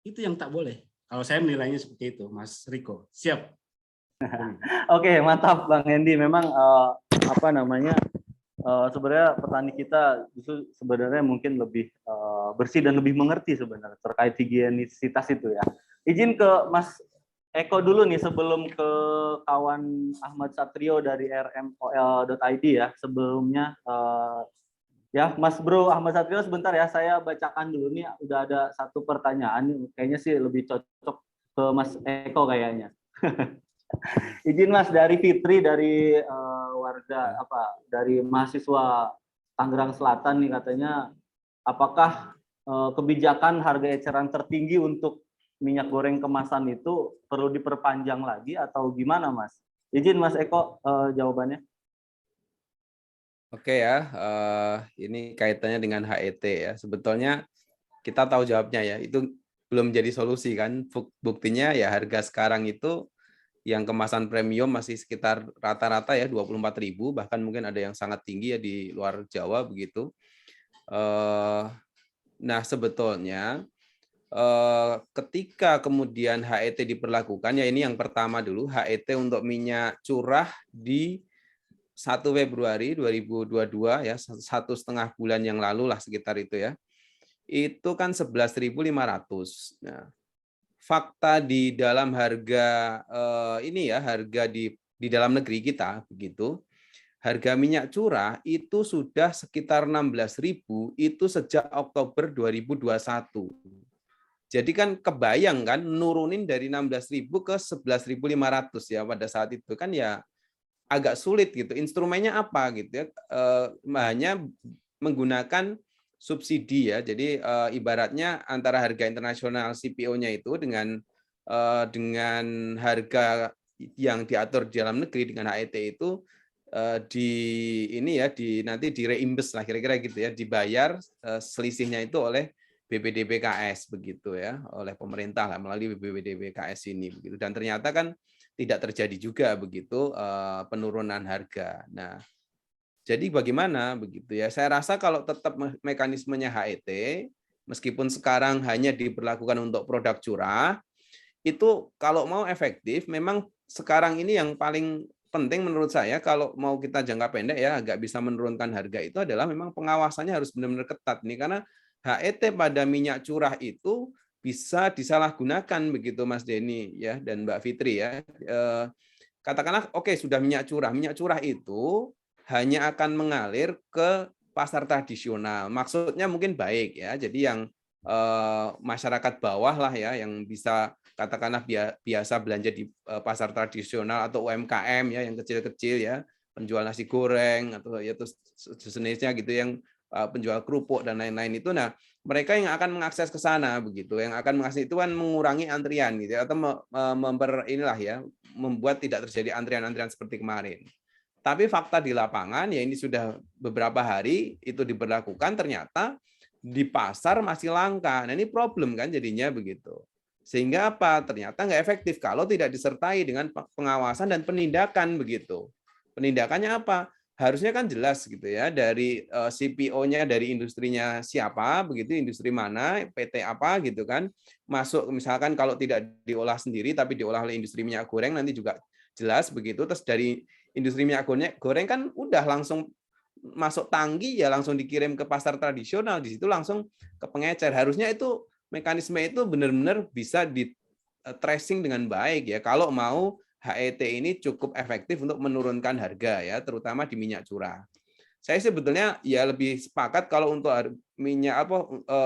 Itu yang tak boleh. Kalau saya menilainya seperti itu, Mas Riko. Siap. Oke, mantap Bang Hendy. Memang sebenarnya petani kita justru sebenarnya mungkin lebih bersih dan lebih mengerti sebenarnya terkait higienisitas itu, ya. Izin ke Mas Eko dulu nih sebelum ke kawan Ahmad Satrio dari rmol.id, ya. Sebelumnya ya, Mas Bro Ahmad Satrio, sebentar ya, saya bacakan dulu nih, udah ada satu pertanyaan, kayaknya sih lebih cocok ke Mas Eko kayaknya. Izin Mas, dari Fitri, dari dari mahasiswa Tangerang Selatan nih, katanya apakah kebijakan harga eceran tertinggi untuk minyak goreng kemasan itu perlu diperpanjang lagi atau gimana, Mas? Izin Mas Eko jawabannya. Oke ya, ini kaitannya dengan HET ya. Sebetulnya kita tahu jawabnya ya, itu belum jadi solusi kan. Buktinya ya harga sekarang itu yang kemasan premium masih sekitar rata-rata ya 24.000, bahkan mungkin ada yang sangat tinggi ya di luar Jawa begitu. Nah sebetulnya ketika kemudian HET diberlakukan, ya ini yang pertama dulu, HET untuk minyak curah di 1 Februari 2022 ya, 1,5 bulan yang lalu lah sekitar itu ya. Itu kan 11.500. Nah, fakta di dalam harga ini ya, harga di dalam negeri kita begitu. Harga minyak curah itu sudah sekitar 16.000 itu sejak Oktober 2021. Jadi kan kebayang kan nurunin dari 16.000 ke 11.500 ya pada saat itu kan ya agak sulit gitu. Instrumennya apa gitu ya? Hanya menggunakan subsidi ya. Jadi ibaratnya antara harga internasional CPO-nya itu dengan harga yang diatur di dalam negeri dengan HET itu nanti direimbus lah kira-kira gitu ya, dibayar selisihnya itu oleh BPDPKS begitu ya, oleh pemerintah lah melalui BPDPKS ini begitu. Dan ternyata kan tidak terjadi juga begitu penurunan harga. Nah, jadi bagaimana begitu ya? Saya rasa kalau tetap mekanismenya HET, meskipun sekarang hanya diberlakukan untuk produk curah, itu kalau mau efektif, memang sekarang ini yang paling penting menurut saya kalau mau kita jangka pendek ya agak bisa menurunkan harga itu adalah memang pengawasannya harus benar-benar ketat nih karena HET pada minyak curah itu bisa disalahgunakan begitu Mas Denny ya dan Mbak Fitri ya. Katakanlah oke sudah minyak curah itu hanya akan mengalir ke pasar tradisional. Maksudnya mungkin baik ya. Jadi yang masyarakat bawah lah ya yang bisa katakanlah biasa belanja di pasar tradisional atau UMKM ya yang kecil-kecil ya penjual nasi goreng atau ya terus sejenisnya gitu yang penjual kerupuk dan lain-lain itu. Nah mereka yang akan mengakses ke sana begitu yang akan mengakses itu kan mengurangi antrian gitu atau membuat tidak terjadi antrian-antrian seperti kemarin. Tapi fakta di lapangan ya ini sudah beberapa hari itu diberlakukan ternyata di pasar masih langka. Nah ini problem kan jadinya begitu. Sehingga apa? Ternyata nggak efektif kalau tidak disertai dengan pengawasan dan penindakan begitu. Penindakannya apa? Harusnya kan jelas gitu ya dari CPO-nya dari industrinya siapa begitu, industri mana, PT apa gitu kan. Masuk misalkan kalau tidak diolah sendiri tapi diolah oleh industri minyak goreng nanti juga jelas begitu. Terus dari industri minyak goreng kan udah langsung masuk tangki ya langsung dikirim ke pasar tradisional di situ langsung ke pengecer. Harusnya itu mekanisme itu benar-benar bisa di tracing dengan baik ya kalau mau HET ini cukup efektif untuk menurunkan harga ya terutama di minyak curah. Saya sebetulnya ya lebih sepakat kalau untuk minyak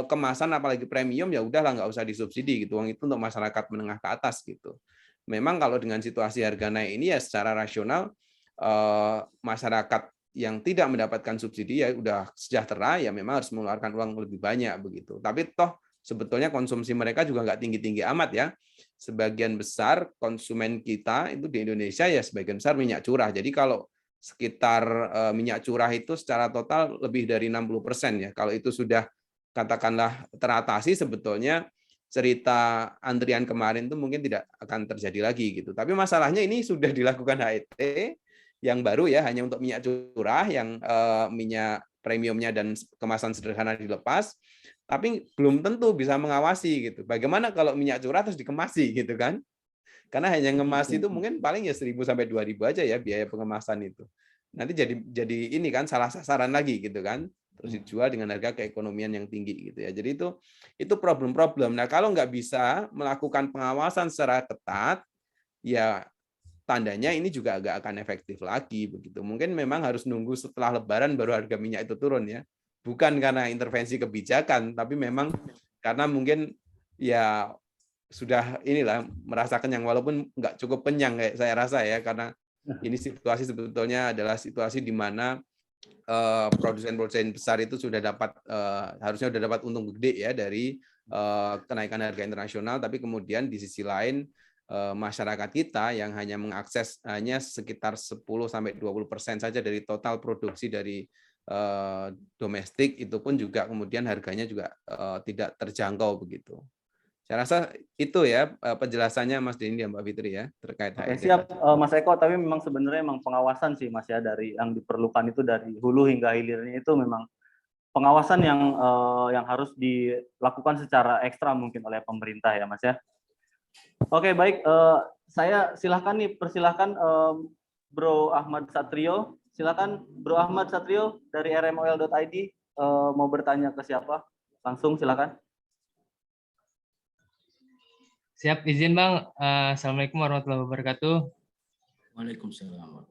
kemasan apalagi premium ya udahlah nggak usah disubsidi gitu. Itu untuk masyarakat menengah ke atas gitu. Memang kalau dengan situasi harga naik ini ya secara rasional masyarakat yang tidak mendapatkan subsidi ya udah sejahtera ya memang harus mengeluarkan uang lebih banyak begitu. Tapi toh sebetulnya konsumsi mereka juga nggak tinggi-tinggi amat ya. Sebagian besar konsumen kita itu di Indonesia ya sebagian besar minyak curah. Jadi kalau sekitar minyak curah itu secara total lebih dari 60% ya. Kalau itu sudah katakanlah teratasi sebetulnya cerita antrian kemarin itu mungkin tidak akan terjadi lagi gitu. Tapi masalahnya ini sudah dilakukan HET yang baru ya hanya untuk minyak curah yang minyak premiumnya dan kemasan sederhana dilepas, tapi belum tentu bisa mengawasi gitu. Bagaimana kalau minyak curah terus dikemasi gitu kan? Karena hanya ngemas itu mungkin paling ya 1.000 sampai 2.000 aja ya biaya pengemasan itu. Nanti jadi ini kan salah sasaran lagi gitu kan. Terus dijual dengan harga keekonomian yang tinggi gitu ya. Jadi itu problem-problem. Nah, kalau nggak bisa melakukan pengawasan secara ketat ya tandanya ini juga agak akan efektif lagi begitu. Mungkin memang harus nunggu setelah Lebaran baru harga minyak itu turun ya. Bukan karena intervensi kebijakan, tapi memang karena mungkin ya sudah inilah merasa kenyang walaupun nggak cukup kenyang kayak saya rasa ya karena ini situasi sebetulnya adalah situasi di mana produsen-produsen besar itu sudah dapat harusnya sudah dapat untung gede ya dari kenaikan harga internasional, tapi kemudian di sisi lain masyarakat kita yang hanya mengakses hanya sekitar 10-20% saja dari total produksi dari domestik itu pun juga kemudian harganya juga tidak terjangkau begitu. Saya rasa itu ya penjelasannya Mas Denny dan Mbak Fitri ya terkait Oke, HET. siap Mas Eko, tapi memang sebenarnya memang pengawasan sih Mas ya dari yang diperlukan itu dari hulu hingga hilirnya itu memang pengawasan yang harus dilakukan secara ekstra mungkin oleh pemerintah ya Mas ya. Oke baik, saya persilahkan Bro Ahmad Satrio. Silakan Bro Ahmad Satrio dari rmol.id, mau bertanya ke siapa? Langsung silakan. Siap, izin Bang. Assalamualaikum warahmatullahi wabarakatuh. Waalaikumsalam.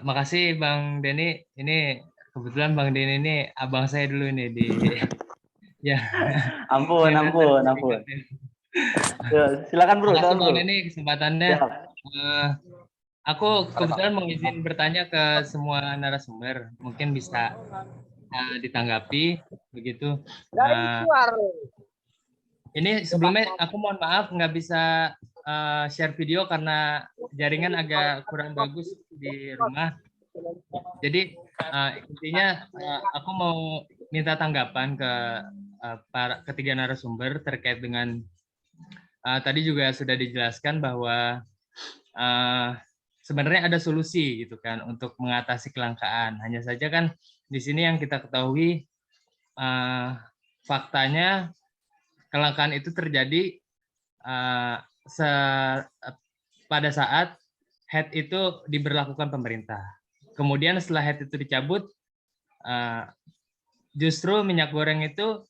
Makasih Bang Denny. Ini kebetulan Bang Denny ini abang saya dulu nih di ya. Ampun. Ya, silakan Bro. Makasih Silakan, Bang Bro. Denny kesempatannya. Siap. Aku kebetulan mau izin bertanya ke semua narasumber. Mungkin bisa ditanggapi begitu. Ini sebelumnya aku mohon maaf nggak bisa share video karena jaringan agak kurang bagus di rumah. Jadi intinya aku mau minta tanggapan ke para ketiga narasumber terkait dengan tadi juga sudah dijelaskan bahwa sebenarnya ada solusi gitu kan untuk mengatasi kelangkaan. Hanya saja kan di sini yang kita ketahui faktanya kelangkaan itu terjadi pada saat HET itu diberlakukan pemerintah. Kemudian setelah HET itu dicabut, justru minyak goreng itu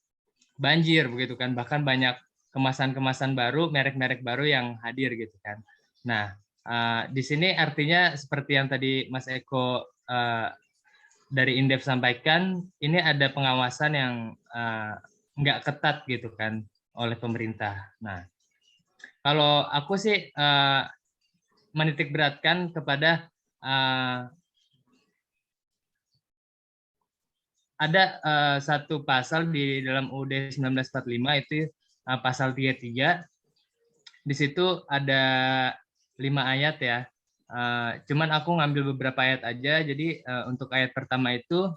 banjir begitu kan, bahkan banyak kemasan-kemasan baru, merek-merek baru yang hadir gitu kan. Nah, di sini artinya seperti yang tadi Mas Eko dari Indef sampaikan, ini ada pengawasan yang nggak ketat gitu kan oleh pemerintah. Nah, kalau aku sih menitik beratkan kepada ada satu pasal di dalam UUD 1945 itu pasal 33. Di situ ada 5 ayat ya. Cuman aku ngambil beberapa ayat aja. Jadi untuk ayat pertama itu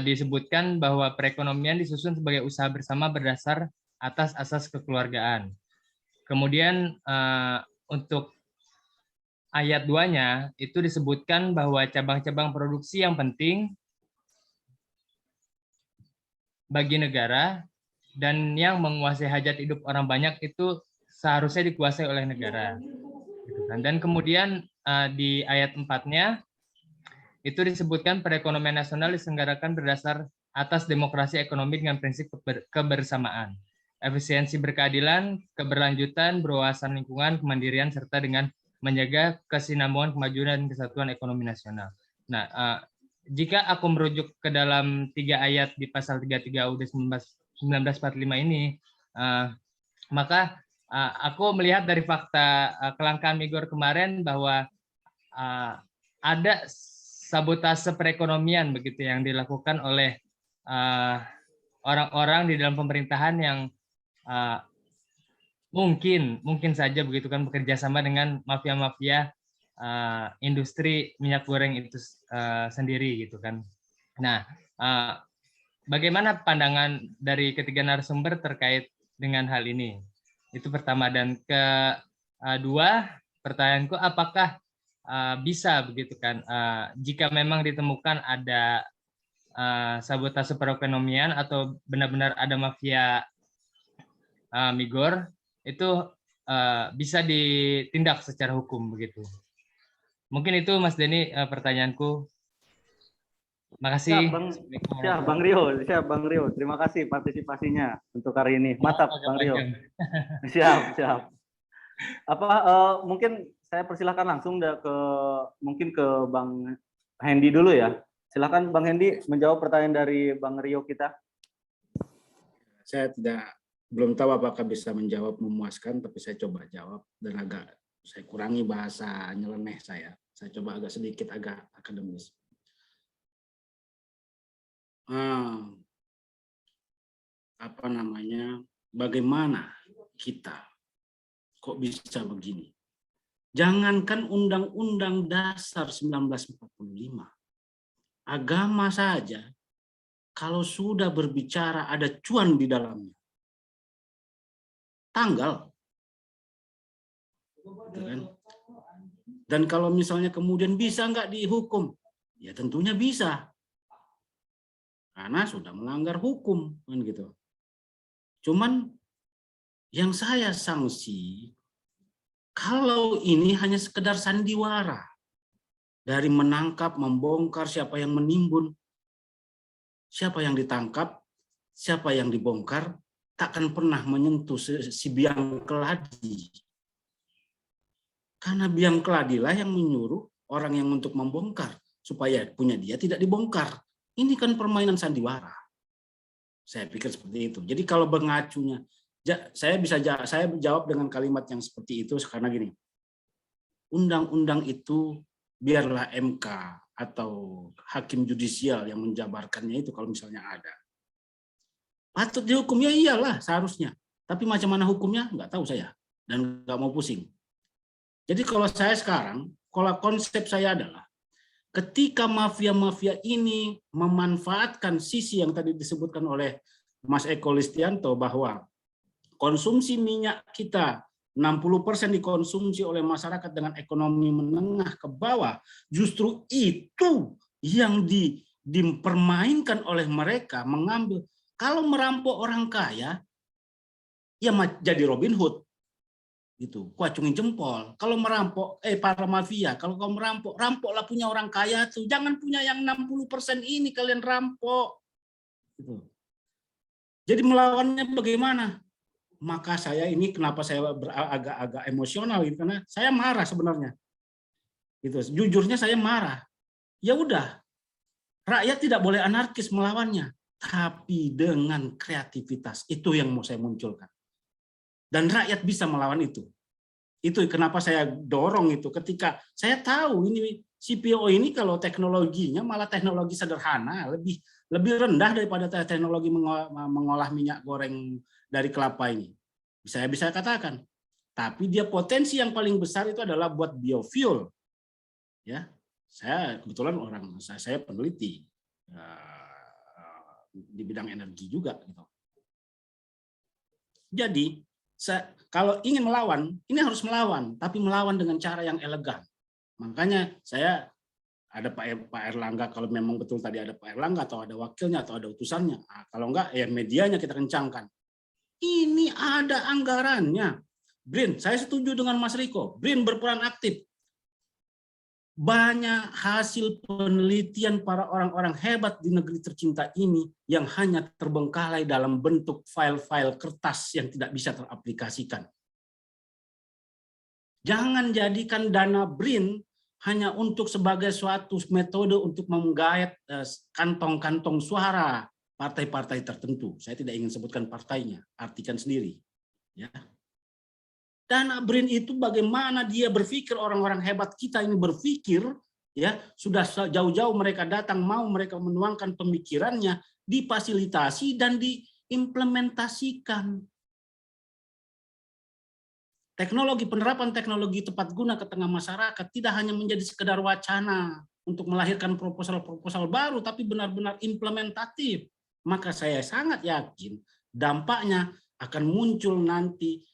disebutkan bahwa perekonomian disusun sebagai usaha bersama berdasar atas asas kekeluargaan. Kemudian untuk ayat 2-nya itu disebutkan bahwa cabang-cabang produksi yang penting bagi negara dan yang menguasai hajat hidup orang banyak itu seharusnya dikuasai oleh negara. Dan kemudian di ayat 4-nya itu disebutkan perekonomian nasional diselenggarakan berdasar atas demokrasi ekonomi dengan prinsip kebersamaan, efisiensi berkeadilan, keberlanjutan, berwawasan lingkungan, kemandirian, serta dengan menjaga kesinambungan, kemajuan, dan kesatuan ekonomi nasional. Nah, jika aku merujuk ke dalam 3 ayat di pasal 33 UUD 1945 ini, maka aku melihat dari fakta kelangkaan migor kemarin bahwa ada sabotase perekonomian begitu yang dilakukan oleh orang-orang di dalam pemerintahan yang mungkin saja begitu kan bekerja sama dengan mafia-mafia industri minyak goreng itu sendiri gitu kan. Nah, bagaimana pandangan dari ketiga narasumber terkait dengan hal ini? Itu pertama, dan kedua pertanyaanku, apakah bisa begitu kan jika memang ditemukan ada sabotase perekonomian atau benar-benar ada mafia migor, itu bisa ditindak secara hukum begitu. Mungkin itu Mas Denny pertanyaanku. Makasih. Siap Bang Rio. Terima kasih partisipasinya untuk hari ini. Mantap Bang Rio. Siap. Mungkin saya persilahkan langsung mungkin ke Bang Hendy dulu ya. Silakan Bang Hendy menjawab pertanyaan dari Bang Rio kita. Saya belum tahu apakah bisa menjawab memuaskan, tapi saya coba jawab dan saya kurangi bahasa nyeleneh saya. Saya coba sedikit agak akademis. Bagaimana kita kok bisa begini? Jangankan Undang-Undang Dasar 1945, agama saja kalau sudah berbicara ada cuan di dalamnya, tanggal. Dan kalau misalnya kemudian bisa nggak dihukum, ya tentunya bisa. karena sudah melanggar hukum kan gitu. Cuman yang saya sanksi kalau ini hanya sekedar sandiwara dari menangkap, membongkar siapa yang menimbun, siapa yang ditangkap, siapa yang dibongkar, takkan pernah menyentuh si biang keladi. Karena biang keladilah yang menyuruh orang yang untuk membongkar supaya punya dia tidak dibongkar. Ini kan permainan sandiwara. Saya pikir seperti itu. Jadi kalau mengacunya, saya jawab dengan kalimat yang seperti itu karena gini. Undang-undang itu biarlah MK atau hakim judisial yang menjabarkannya itu kalau misalnya ada. Patut dihukum, ya iyalah seharusnya. Tapi macam mana hukumnya nggak tahu saya dan nggak mau pusing. Jadi kalau saya sekarang, kalau konsep saya adalah ketika mafia-mafia ini memanfaatkan sisi yang tadi disebutkan oleh Mas Eko Listianto bahwa konsumsi minyak kita 60% dikonsumsi oleh masyarakat dengan ekonomi menengah ke bawah, justru itu yang dipermainkan oleh mereka mengambil. Kalau merampok orang kaya, ya jadi Robin Hood. Gitu, kuacungin jempol. Kalau merampok, para mafia, kalau kau merampok, rampoklah punya orang kaya tuh. Jangan punya yang 60% ini kalian rampok. Gitu. Jadi melawannya bagaimana? Maka saya ini kenapa saya agak emosional gitu, karena saya marah sebenarnya. Gitu. Jujurnya saya marah. Ya udah, rakyat tidak boleh anarkis melawannya, tapi dengan kreativitas. Itu yang mau saya munculkan. Dan rakyat bisa melawan itu. Itu kenapa saya dorong itu. Ketika saya tahu ini CPO ini kalau teknologinya malah teknologi sederhana, lebih rendah daripada teknologi mengolah minyak goreng dari kelapa ini. Saya bisa katakan. Tapi dia potensi yang paling besar itu adalah buat biofuel. Ya, saya kebetulan saya peneliti di bidang energi juga. Gitu. Jadi kalau ingin melawan, ini harus melawan, tapi melawan dengan cara yang elegan. Makanya saya ada Pak Erlangga, kalau memang betul tadi ada Pak Erlangga, atau ada wakilnya, atau ada utusannya. Nah, kalau enggak, ya medianya kita kencangkan. Ini ada anggarannya. BRIN, saya setuju dengan Mas Riko. BRIN berperan aktif. Banyak hasil penelitian para orang-orang hebat di negeri tercinta ini yang hanya terbengkalai dalam bentuk file-file kertas yang tidak bisa teraplikasikan. Jangan jadikan dana BRIN hanya untuk sebagai suatu metode untuk menggait kantong-kantong suara partai-partai tertentu. Saya tidak ingin sebutkan partainya, artikan sendiri. Ya. Dana BRIN itu bagaimana dia berpikir, orang-orang hebat kita ini berpikir, ya sudah jauh-jauh mereka datang, mau mereka menuangkan pemikirannya, difasilitasi dan diimplementasikan. Penerapan teknologi tepat guna ke tengah masyarakat tidak hanya menjadi sekedar wacana untuk melahirkan proposal-proposal baru, tapi benar-benar implementatif. Maka saya sangat yakin dampaknya akan muncul nanti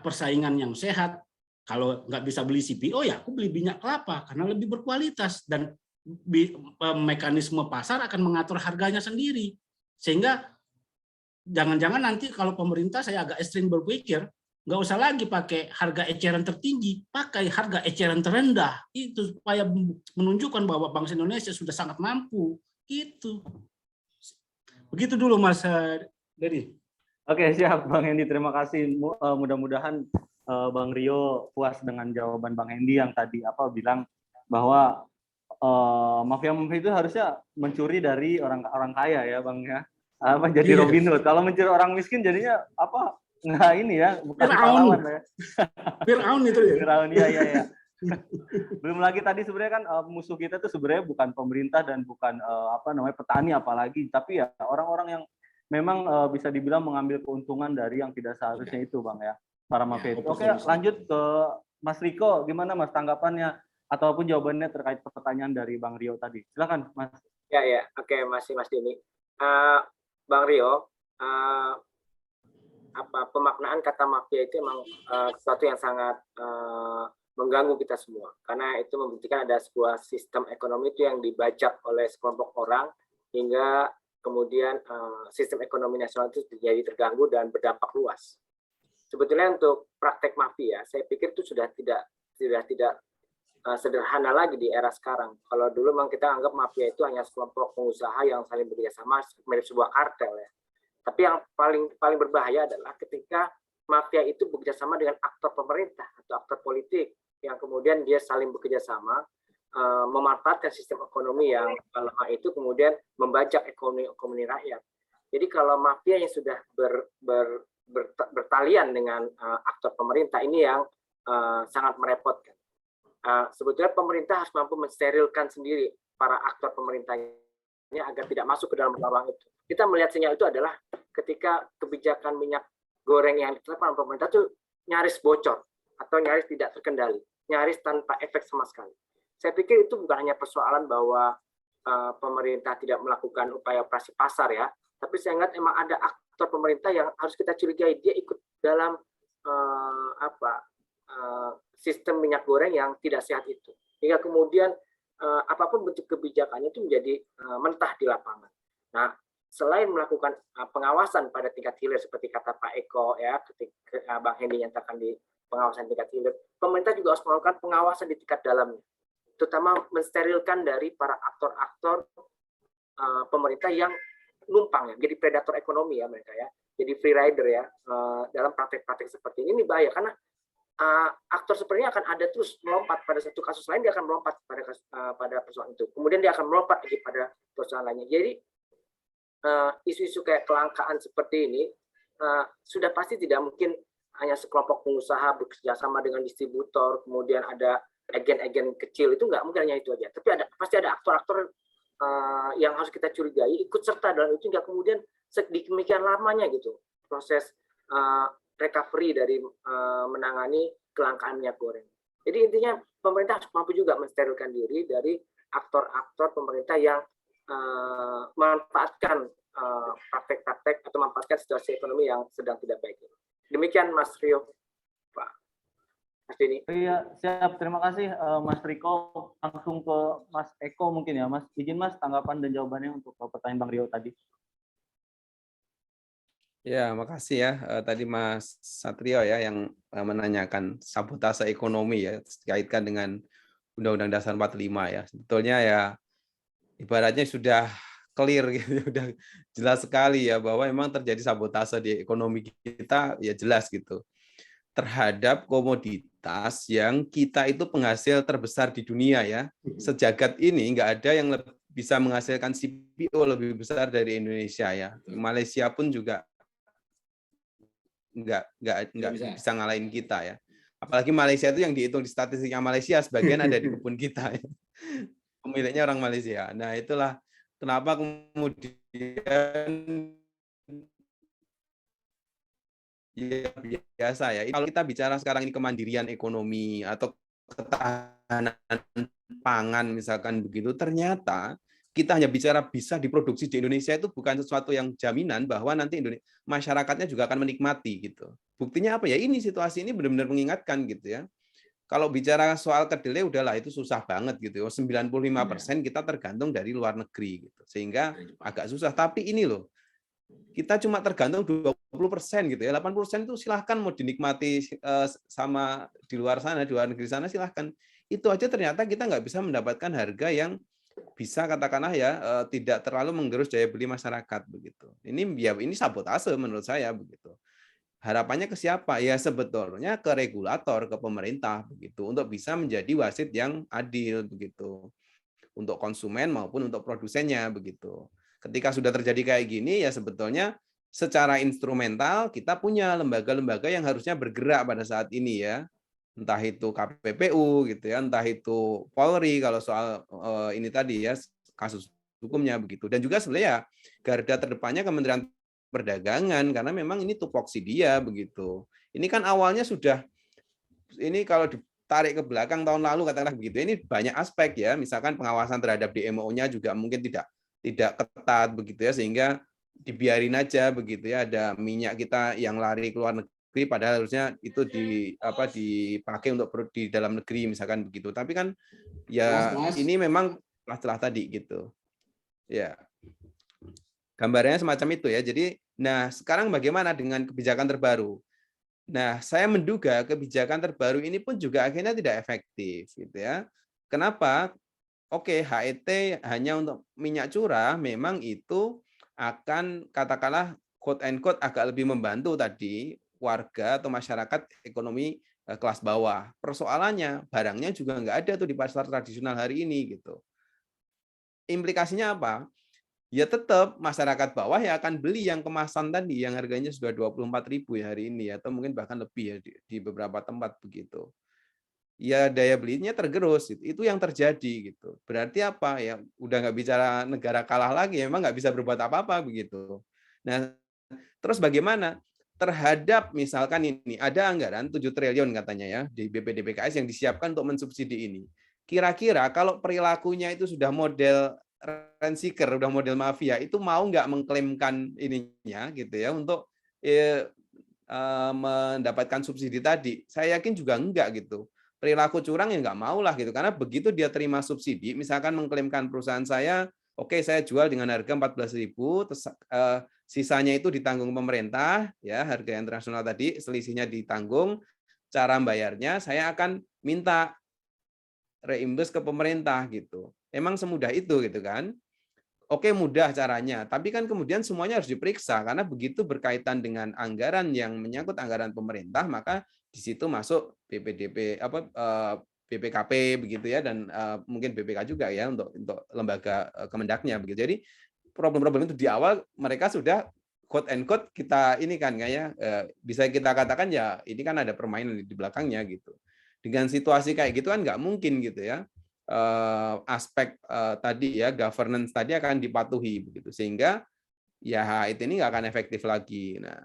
persaingan yang sehat. Kalau nggak bisa beli CPO, ya aku beli minyak kelapa karena lebih berkualitas, dan mekanisme pasar akan mengatur harganya sendiri. Sehingga jangan-jangan nanti kalau pemerintah, saya agak ekstrim berpikir, nggak usah lagi pakai harga eceran tertinggi, pakai harga eceran terendah. Itu supaya menunjukkan bahwa bangsa Indonesia sudah sangat mampu. Gitu. Begitu dulu Mas Dedi. Oke, siap Bang Hendy, terima kasih. Mudah-mudahan Bang Rio puas dengan jawaban Bang Hendy yang tadi bilang bahwa mafia-mafia itu harusnya mencuri dari orang kaya ya Bang ya. Jadi Robin Hood. Kalau mencuri orang miskin jadinya nggak ini ya, bukan pahlawan ya. Fir'aun itu ya. Fir'aun, iya. Belum lagi tadi sebenarnya kan musuh kita tuh sebenarnya bukan pemerintah dan bukan petani apalagi, tapi ya orang-orang yang memang bisa dibilang mengambil keuntungan dari yang tidak seharusnya itu Bang ya, para mafia itu. Oke, lanjut ke Mas Riko, gimana Mas tanggapannya ataupun jawabannya terkait pertanyaan dari Bang Rio tadi? Silakan Mas. Ya, oke, Mas Denny. Bang Rio, pemaknaan kata mafia itu memang sesuatu yang sangat mengganggu kita semua, karena itu membuktikan ada sebuah sistem ekonomi itu yang dibajak oleh sekelompok orang hingga kemudian sistem ekonomi nasional itu jadi terganggu dan berdampak luas. Sebetulnya untuk praktek mafia, saya pikir itu sudah tidak sederhana lagi di era sekarang. Kalau dulu memang kita anggap mafia itu hanya sekelompok pengusaha yang saling bekerjasama mirip sebuah kartel ya. Tapi yang paling berbahaya adalah ketika mafia itu bekerjasama dengan aktor pemerintah atau aktor politik yang kemudian dia saling bekerjasama memanfaatkan sistem ekonomi yang lemah itu kemudian membajak ekonomi rakyat. Jadi kalau mafia yang sudah bertalian dengan aktor pemerintah ini yang sangat merepotkan. Sebetulnya pemerintah harus mampu mensterilkan sendiri para aktor pemerintahnya agar tidak masuk ke dalam ruang itu. Kita melihat sinyal itu adalah ketika kebijakan minyak goreng yang ditetapkan oleh pemerintah itu nyaris bocor atau nyaris tidak terkendali, nyaris tanpa efek sama sekali. Saya pikir itu bukan hanya persoalan bahwa pemerintah tidak melakukan upaya operasi pasar ya, tapi saya ingat memang ada aktor pemerintah yang harus kita curigai dia ikut dalam sistem minyak goreng yang tidak sehat itu. Hingga kemudian apapun bentuk kebijakannya itu menjadi mentah di lapangan. Nah, selain melakukan pengawasan pada tingkat hilir seperti kata Pak Eko ya, ketika Bang Hendy nyatakan di pengawasan tingkat hilir, pemerintah juga harus melakukan pengawasan di tingkat dalamnya, terutama mensterilkan dari para aktor-aktor pemerintah yang numpang ya, jadi predator ekonomi ya mereka ya, jadi free rider ya dalam praktek-praktek seperti ini bahaya karena aktor seperti ini akan ada terus melompat pada satu kasus lain, dia akan melompat pada persoalan itu, kemudian dia akan melompat lagi pada persoalan lainnya. Jadi isu-isu kayak kelangkaan seperti ini sudah pasti tidak mungkin hanya sekelompok pengusaha bekerjasama dengan distributor, kemudian ada agen-agen kecil, itu nggak mungkin hanya itu aja. Tapi pasti ada aktor-aktor yang harus kita curigai ikut serta dalam itu hingga kemudian sedemikian lamanya gitu proses recovery dari menangani kelangkaan minyak goreng. Jadi intinya pemerintah harus mampu juga mensterilkan diri dari aktor-aktor pemerintah yang memanfaatkan praktek-praktek atau memanfaatkan situasi ekonomi yang sedang tidak baik. Demikian Mas Rio, Pak Mas Dini. Iya, siap. Terima kasih Mas Riko. Langsung ke Mas Eko mungkin ya, Mas. Izin Mas tanggapan dan jawabannya untuk pertanyaan Bang Rio tadi. Ya, makasih ya. Tadi Mas Satrio ya yang menanyakan sabotase ekonomi ya, dikaitkan dengan Undang-Undang Dasar 45 ya. Sebetulnya ya ibaratnya sudah clear gitu, udah jelas sekali ya bahwa memang terjadi sabotase di ekonomi kita ya jelas gitu. Terhadap komoditas yang kita itu penghasil terbesar di dunia ya. Sejagat ini nggak ada yang bisa menghasilkan CPO lebih besar dari Indonesia ya. Malaysia pun juga nggak bisa ngalahin kita ya. Apalagi Malaysia itu yang dihitung di statistiknya Malaysia sebagian ada di kebun kita ya. Pemiliknya orang Malaysia. Nah, itulah kenapa kemudian ya biasa ya. Kalau kita bicara sekarang ini kemandirian ekonomi atau ketahanan pangan misalkan begitu, ternyata kita hanya bicara bisa diproduksi di Indonesia itu bukan sesuatu yang jaminan bahwa nanti masyarakatnya juga akan menikmati gitu. Buktinya apa ya? Ini situasi ini benar-benar mengingatkan gitu ya. Kalau bicara soal kedelai udahlah itu susah banget gitu. 95% kita tergantung dari luar negeri gitu. Sehingga agak susah. Tapi ini loh, kita cuma tergantung 20% gitu ya. 80% itu silahkan mau dinikmati sama di luar sana, di luar negeri sana silahkan. Itu aja ternyata kita nggak bisa mendapatkan harga yang bisa katakanlah ya tidak terlalu menggerus daya beli masyarakat begitu. Ini sabotase menurut saya begitu. Harapannya ke siapa? Ya sebetulnya ke regulator, ke pemerintah begitu untuk bisa menjadi wasit yang adil begitu. Untuk konsumen maupun untuk produsennya begitu. Ketika sudah terjadi kayak gini ya sebetulnya secara instrumental kita punya lembaga-lembaga yang harusnya bergerak pada saat ini ya. Entah itu KPPU gitu ya, entah itu Polri kalau soal ini tadi ya kasus hukumnya begitu. Dan juga sebenarnya garda terdepannya Kementerian Perdagangan karena memang ini tupoksi dia begitu. Ini kan awalnya sudah ini kalau ditarik ke belakang tahun lalu katakanlah begitu. Ini banyak aspek ya, misalkan pengawasan terhadap DMO-nya juga mungkin tidak ketat begitu ya sehingga dibiarin aja begitu ya ada minyak kita yang lari ke luar negeri padahal harusnya itu dipakai untuk di dalam negeri misalkan begitu. Tapi kan ya ini memang celah-celah tadi gitu. Ya. Gambarannya semacam itu ya. Jadi, nah sekarang bagaimana dengan kebijakan terbaru? Nah, saya menduga kebijakan terbaru ini pun juga akhirnya tidak efektif, gitu ya. Kenapa? Oke, HET hanya untuk minyak curah, memang itu akan katakanlah quote and quote agak lebih membantu tadi warga atau masyarakat ekonomi kelas bawah. Persoalannya barangnya juga nggak ada tuh di pasar tradisional hari ini gitu. Implikasinya apa? Ya tetap masyarakat bawah ya akan beli yang kemasan tadi yang harganya sudah 24.000 ya hari ini atau mungkin bahkan lebih ya di beberapa tempat begitu. Ya daya belinya tergerus, itu yang terjadi gitu. Berarti apa ya? Udah nggak bicara negara kalah lagi, memang nggak bisa berbuat apa-apa begitu. Nah, terus bagaimana terhadap misalkan ini ada anggaran 7 triliun katanya ya di BPDPKS yang disiapkan untuk mensubsidi ini. Kira-kira kalau perilakunya itu sudah model rent seeker, udah model mafia, itu mau nggak mengklaimkan ininya gitu ya untuk mendapatkan subsidi tadi? Saya yakin juga enggak gitu. Perilaku curang ya nggak mau lah gitu karena begitu dia terima subsidi, misalkan mengklaimkan perusahaan saya, oke saya jual dengan harga 14.000, sisanya itu ditanggung pemerintah, ya harga internasional tadi selisihnya ditanggung, cara bayarnya saya akan minta reimbus ke pemerintah gitu. Emang semudah itu gitu kan? Oke, mudah caranya, tapi kan kemudian semuanya harus diperiksa karena begitu berkaitan dengan anggaran yang menyangkut anggaran pemerintah, maka di situ masuk BPDP BPKP begitu ya dan mungkin BPK juga ya untuk lembaga Kemendaknya begitu. Jadi problem-problem itu di awal mereka sudah quote and quote kita ini kan ya bisa kita katakan ya ini kan ada permainan di belakangnya gitu. Dengan situasi kayak gitu kan nggak mungkin gitu ya. Aspek tadi ya governance tadi akan dipatuhi begitu sehingga ya HIT ini nggak akan efektif lagi. Nah,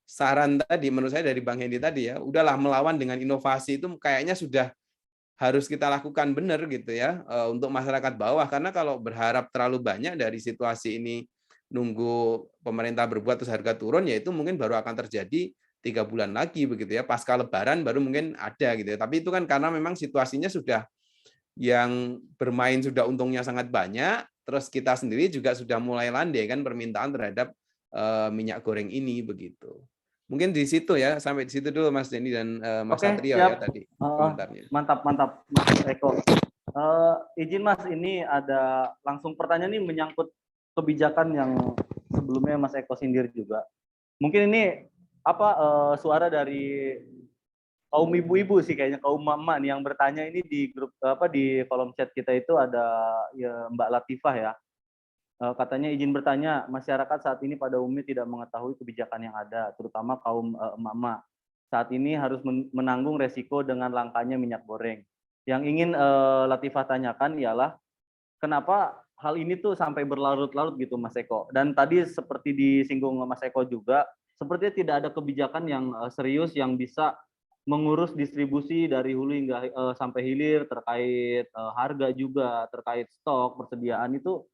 saran tadi menurut saya dari Bang Hendy tadi ya, udahlah melawan dengan inovasi itu kayaknya sudah harus kita lakukan benar gitu ya untuk masyarakat bawah karena kalau berharap terlalu banyak dari situasi ini nunggu pemerintah berbuat terus harga turun ya itu mungkin baru akan terjadi 3 bulan lagi begitu ya pasca Lebaran baru mungkin ada gitu ya. Tapi itu kan karena memang situasinya sudah yang bermain sudah untungnya sangat banyak, terus kita sendiri juga sudah mulai landai kan permintaan terhadap minyak goreng ini begitu. Mungkin di situ ya, sampai di situ dulu Mas Denny dan Mas Oke, Satrio siap. ya tadi komentarnya. Mantap, Mas Eko. Izin Mas, ini ada langsung pertanyaan ini menyangkut kebijakan yang sebelumnya Mas Eko sindir juga. Mungkin ini suara dari kaum ibu-ibu sih kayaknya, kaum mama nih yang bertanya ini di grup di kolom chat kita itu ada ya Mbak Latifah ya. Katanya izin bertanya, masyarakat saat ini pada umumnya tidak mengetahui kebijakan yang ada, terutama kaum emak-emak. Saat ini harus menanggung resiko dengan langkanya minyak goreng. Yang ingin Latifah tanyakan ialah kenapa hal ini tuh sampai berlarut-larut gitu Mas Eko. Dan tadi seperti disinggung Mas Eko juga, sepertinya tidak ada kebijakan yang serius yang bisa mengurus distribusi dari hulu hingga sampai hilir terkait harga juga, terkait stok, persediaan itu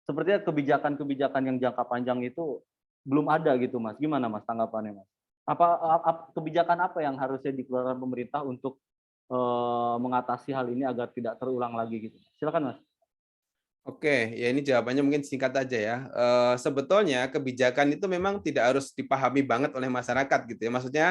sepertinya kebijakan-kebijakan yang jangka panjang itu belum ada gitu Mas. Gimana Mas tanggapannya Mas? Kebijakan apa yang harusnya dikeluarkan pemerintah untuk mengatasi hal ini agar tidak terulang lagi gitu? Silakan Mas. Oke, ya ini jawabannya mungkin singkat aja ya. Sebetulnya kebijakan itu memang tidak harus dipahami banget oleh masyarakat gitu ya. Maksudnya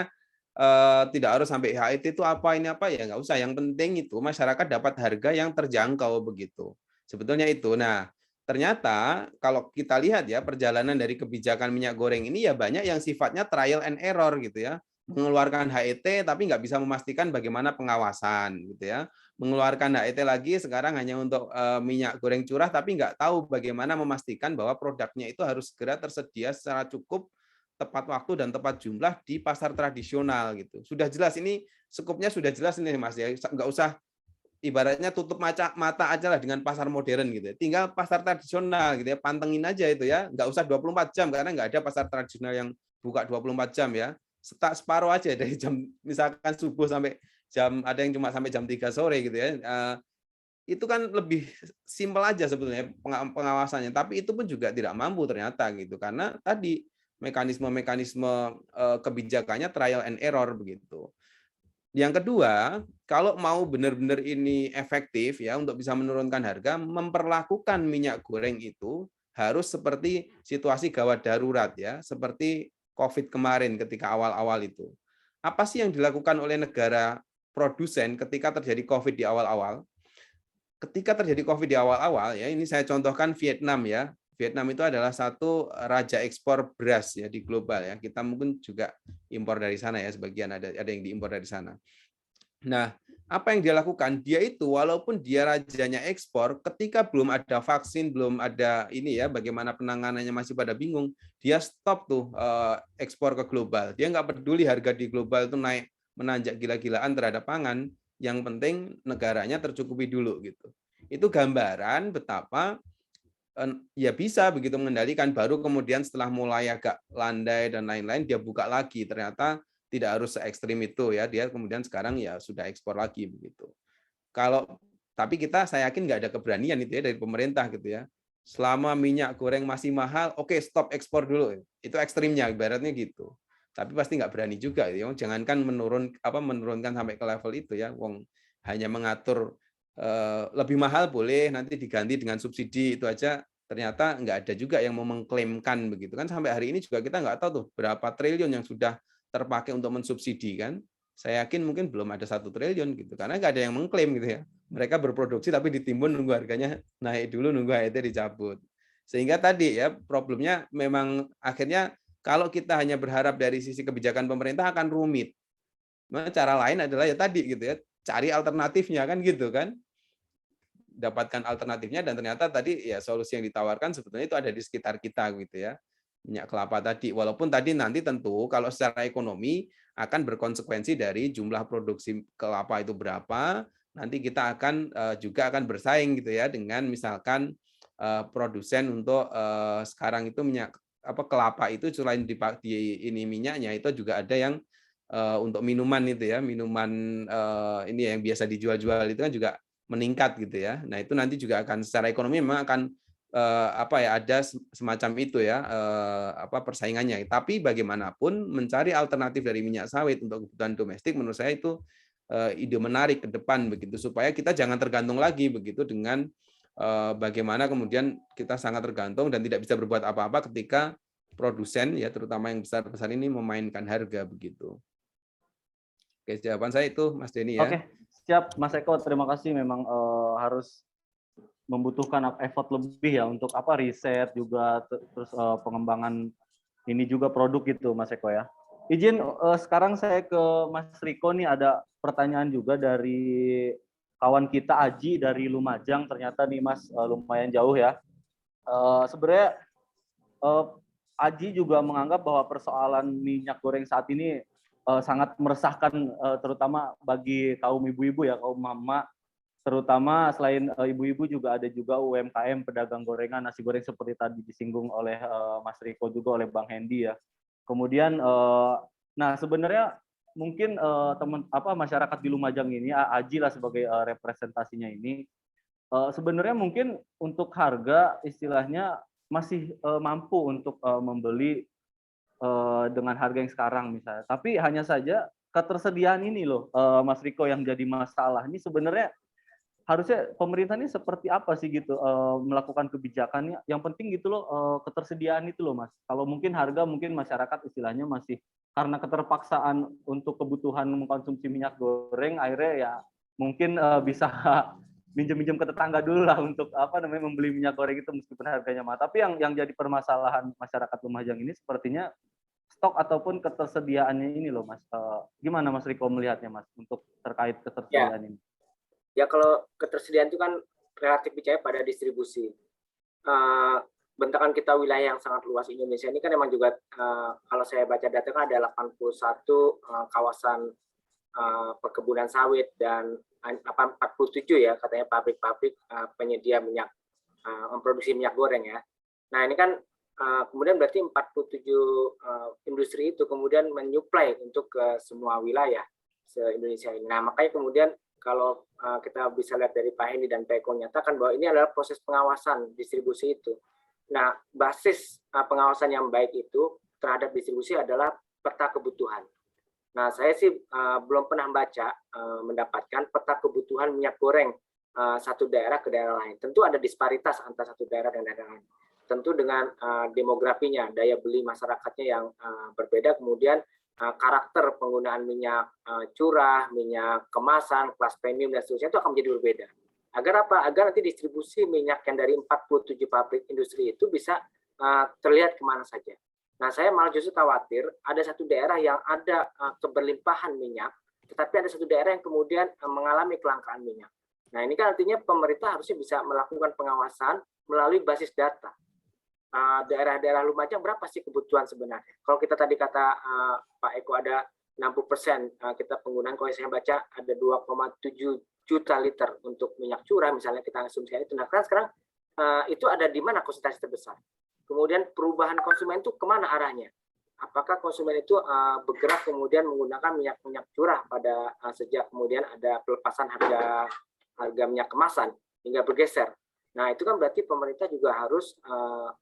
tidak harus sampai HIT itu apa ini apa ya nggak usah. Yang penting itu masyarakat dapat harga yang terjangkau begitu. Sebetulnya itu. Nah, ternyata kalau kita lihat ya perjalanan dari kebijakan minyak goreng ini ya banyak yang sifatnya trial and error gitu ya. Mengeluarkan HET tapi nggak bisa memastikan bagaimana pengawasan gitu ya. Mengeluarkan HET lagi sekarang hanya untuk minyak goreng curah tapi nggak tahu bagaimana memastikan bahwa produknya itu harus segera tersedia secara cukup tepat waktu dan tepat jumlah di pasar tradisional gitu. Sudah jelas ini skupnya sudah jelas ini Mas ya. Nggak usah ibaratnya tutup mata aja lah dengan pasar modern gitu. Tinggal pasar tradisional gitu ya, pantengin aja itu ya. Nggak usah 24 jam karena nggak ada pasar tradisional yang buka 24 jam ya. Separuh aja dari jam misalkan subuh sampai jam ada yang cuma sampai jam 3 sore gitu ya. Itu kan lebih simpel aja sebetulnya pengawasannya, tapi itu pun juga tidak mampu ternyata gitu karena tadi mekanisme-mekanisme kebijakannya trial and error begitu. Yang kedua, kalau mau benar-benar ini efektif ya untuk bisa menurunkan harga, memperlakukan minyak goreng itu harus seperti situasi gawat darurat ya, seperti COVID kemarin ketika awal-awal itu. Apa sih yang dilakukan oleh negara produsen ketika terjadi COVID di awal-awal? Ketika terjadi COVID di awal-awal, ya ini saya contohkan Vietnam ya. Vietnam itu adalah satu raja ekspor beras ya di global ya. Kita mungkin juga impor dari sana ya, sebagian ada yang diimpor dari sana. Nah, apa yang dia lakukan? Dia itu walaupun dia rajanya ekspor, ketika belum ada vaksin, belum ada ini ya, bagaimana penanganannya masih pada bingung, dia stop tuh ekspor ke global. Dia nggak peduli harga di global itu naik menanjak gila-gilaan terhadap pangan. Yang penting negaranya tercukupi dulu gitu. Itu gambaran betapa ya bisa begitu mengendalikan, baru kemudian setelah mulai agak landai dan lain-lain dia buka lagi, ternyata tidak harus se ekstrim itu ya, dia kemudian sekarang ya sudah ekspor lagi begitu. Tapi saya yakin nggak ada keberanian itu ya dari pemerintah gitu ya, selama minyak goreng masih mahal, oke stop ekspor dulu, itu ekstrimnya ibaratnya gitu. Tapi pasti nggak berani juga ya, jangankan menurunkan sampai ke level itu ya, wong hanya mengatur lebih mahal boleh nanti diganti dengan subsidi, itu aja ternyata nggak ada juga yang mau mengklaimkan begitu kan. Sampai hari ini juga kita nggak tahu tuh berapa triliun yang sudah terpakai untuk mensubsidi kan. Saya yakin mungkin belum ada 1 triliun gitu, karena nggak ada yang mengklaim gitu ya. Mereka berproduksi tapi ditimbun, nunggu harganya naik dulu, nunggu HET dicabut. Sehingga tadi ya problemnya memang akhirnya kalau kita hanya berharap dari sisi kebijakan pemerintah akan rumit. Nah, cara lain adalah ya tadi gitu ya, cari alternatifnya kan gitu kan. Dapatkan alternatifnya, dan ternyata tadi ya solusi yang ditawarkan sebetulnya itu ada di sekitar kita gitu ya. Minyak kelapa tadi, walaupun tadi nanti tentu kalau secara ekonomi akan berkonsekuensi dari jumlah produksi kelapa itu berapa, nanti kita akan juga akan bersaing gitu ya dengan misalkan produsen untuk sekarang itu minyak kelapa itu selain di ini minyaknya itu juga ada yang untuk minuman itu ya, minuman ini yang biasa dijual-jual itu kan juga meningkat gitu ya. Nah, itu nanti juga akan secara ekonomi memang akan ada semacam itu ya persaingannya. Tapi bagaimanapun mencari alternatif dari minyak sawit untuk kebutuhan domestik menurut saya itu ide menarik ke depan begitu, supaya kita jangan tergantung lagi begitu dengan bagaimana kemudian kita sangat tergantung dan tidak bisa berbuat apa-apa ketika produsen ya terutama yang besar-besar ini memainkan harga begitu. Oke, jawaban saya itu Mas Denny ya. Oke, siap Mas Eko, terima kasih. Memang harus membutuhkan effort lebih ya untuk riset juga, terus pengembangan ini juga produk gitu Mas Eko ya. Izin sekarang saya ke Mas Riko nih, ada pertanyaan juga dari kawan kita Aji dari Lumajang. Ternyata nih Mas lumayan jauh ya. Sebenarnya Aji juga menganggap bahwa persoalan minyak goreng saat ini sangat meresahkan, terutama bagi kaum ibu-ibu ya, kaum mama, terutama selain ibu-ibu juga ada juga UMKM pedagang gorengan nasi goreng seperti tadi disinggung oleh Mas Riko juga oleh Bang Hendy ya. Kemudian nah sebenarnya mungkin masyarakat di Lumajang ini, Aji lah sebagai representasinya ini, sebenarnya mungkin untuk harga istilahnya masih mampu untuk membeli dengan harga yang sekarang misalnya. Tapi hanya saja ketersediaan ini loh Mas Riko yang jadi masalah. Ini sebenarnya harusnya pemerintah ini seperti apa sih gitu melakukan kebijakannya. Yang penting gitu loh ketersediaan itu loh Mas. Kalau mungkin harga mungkin masyarakat istilahnya masih karena keterpaksaan untuk kebutuhan mengkonsumsi minyak goreng, akhirnya ya mungkin bisa minjem-minjem ke tetangga dulu lah untuk membeli minyak goreng itu meskipun harganya mahal. Tapi yang jadi permasalahan masyarakat Lumajang ini sepertinya stok ataupun ketersediaannya ini loh Mas. Gimana Mas Riko melihatnya Mas untuk terkait ketersediaan ini? Ya kalau ketersediaan itu kan relatif bicara pada distribusi. Bentakan kita wilayah yang sangat luas Indonesia ini kan memang juga kalau saya baca data kan ada 81 kawasan perkebunan sawit dan 47 ya katanya pabrik-pabrik penyedia minyak, memproduksi minyak goreng ya. Nah ini kan kemudian berarti 47 industri itu kemudian menyuplai untuk ke semua wilayah se-Indonesia ini. Nah makanya kemudian kalau kita bisa lihat dari Pak Hendy dan Pak Eko nyatakan bahwa ini adalah proses pengawasan distribusi itu. Nah basis pengawasan yang baik itu terhadap distribusi adalah peta kebutuhan. Nah, saya sih belum pernah mendapatkan peta kebutuhan minyak goreng satu daerah ke daerah lain. Tentu ada disparitas antara satu daerah dan daerah lain. tentu dengan demografinya, daya beli masyarakatnya yang berbeda, kemudian karakter penggunaan minyak curah, minyak kemasan, kelas premium dan seterusnya itu akan menjadi berbeda. Agar apa? Agar nanti distribusi minyak yang dari 47 pabrik industri itu bisa terlihat kemana saja. Nah, saya malah justru khawatir ada satu daerah yang ada keberlimpahan minyak, tetapi ada satu daerah yang kemudian mengalami kelangkaan minyak. Nah, ini kan artinya pemerintah harusnya bisa melakukan pengawasan melalui basis data. Daerah-daerah Lumajang berapa sih kebutuhan sebenarnya? Kalau kita tadi kata Pak Eko ada 60% kita penggunaan, kalau saya baca ada 2,7 juta liter untuk minyak curah, misalnya kita asumsikan itu. Nah, sekarang itu ada di mana konsentrasi terbesar? Kemudian perubahan konsumen itu kemana arahnya? Apakah konsumen itu bergerak kemudian menggunakan minyak curah pada sejak kemudian ada pelepasan harga minyak kemasan hingga bergeser? Nah, itu kan berarti pemerintah juga harus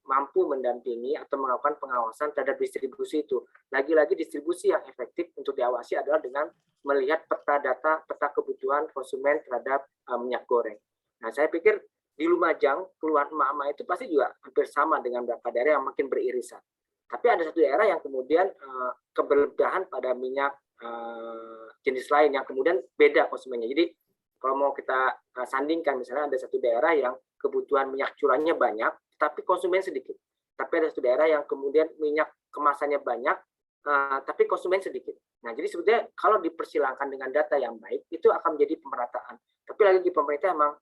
mampu mendampingi atau melakukan pengawasan terhadap distribusi itu. Lagi-lagi distribusi yang efektif untuk diawasi adalah dengan melihat peta data, peta kebutuhan konsumen terhadap minyak goreng. Nah, saya pikir di Lumajang, keluhan emak-emak itu pasti juga hampir sama dengan beberapa daerah yang makin beririsan. Tapi ada satu daerah yang kemudian keberlebihan pada minyak jenis lain yang kemudian beda konsumennya. Jadi kalau mau kita sandingkan, misalnya ada satu daerah yang kebutuhan minyak curahnya banyak, tapi konsumen sedikit. Tapi ada satu daerah yang kemudian minyak kemasannya banyak, tapi konsumen sedikit. Nah, jadi sebetulnya kalau dipersilangkan dengan data yang baik, itu akan menjadi pemerataan. Tapi lagi pemerintah memang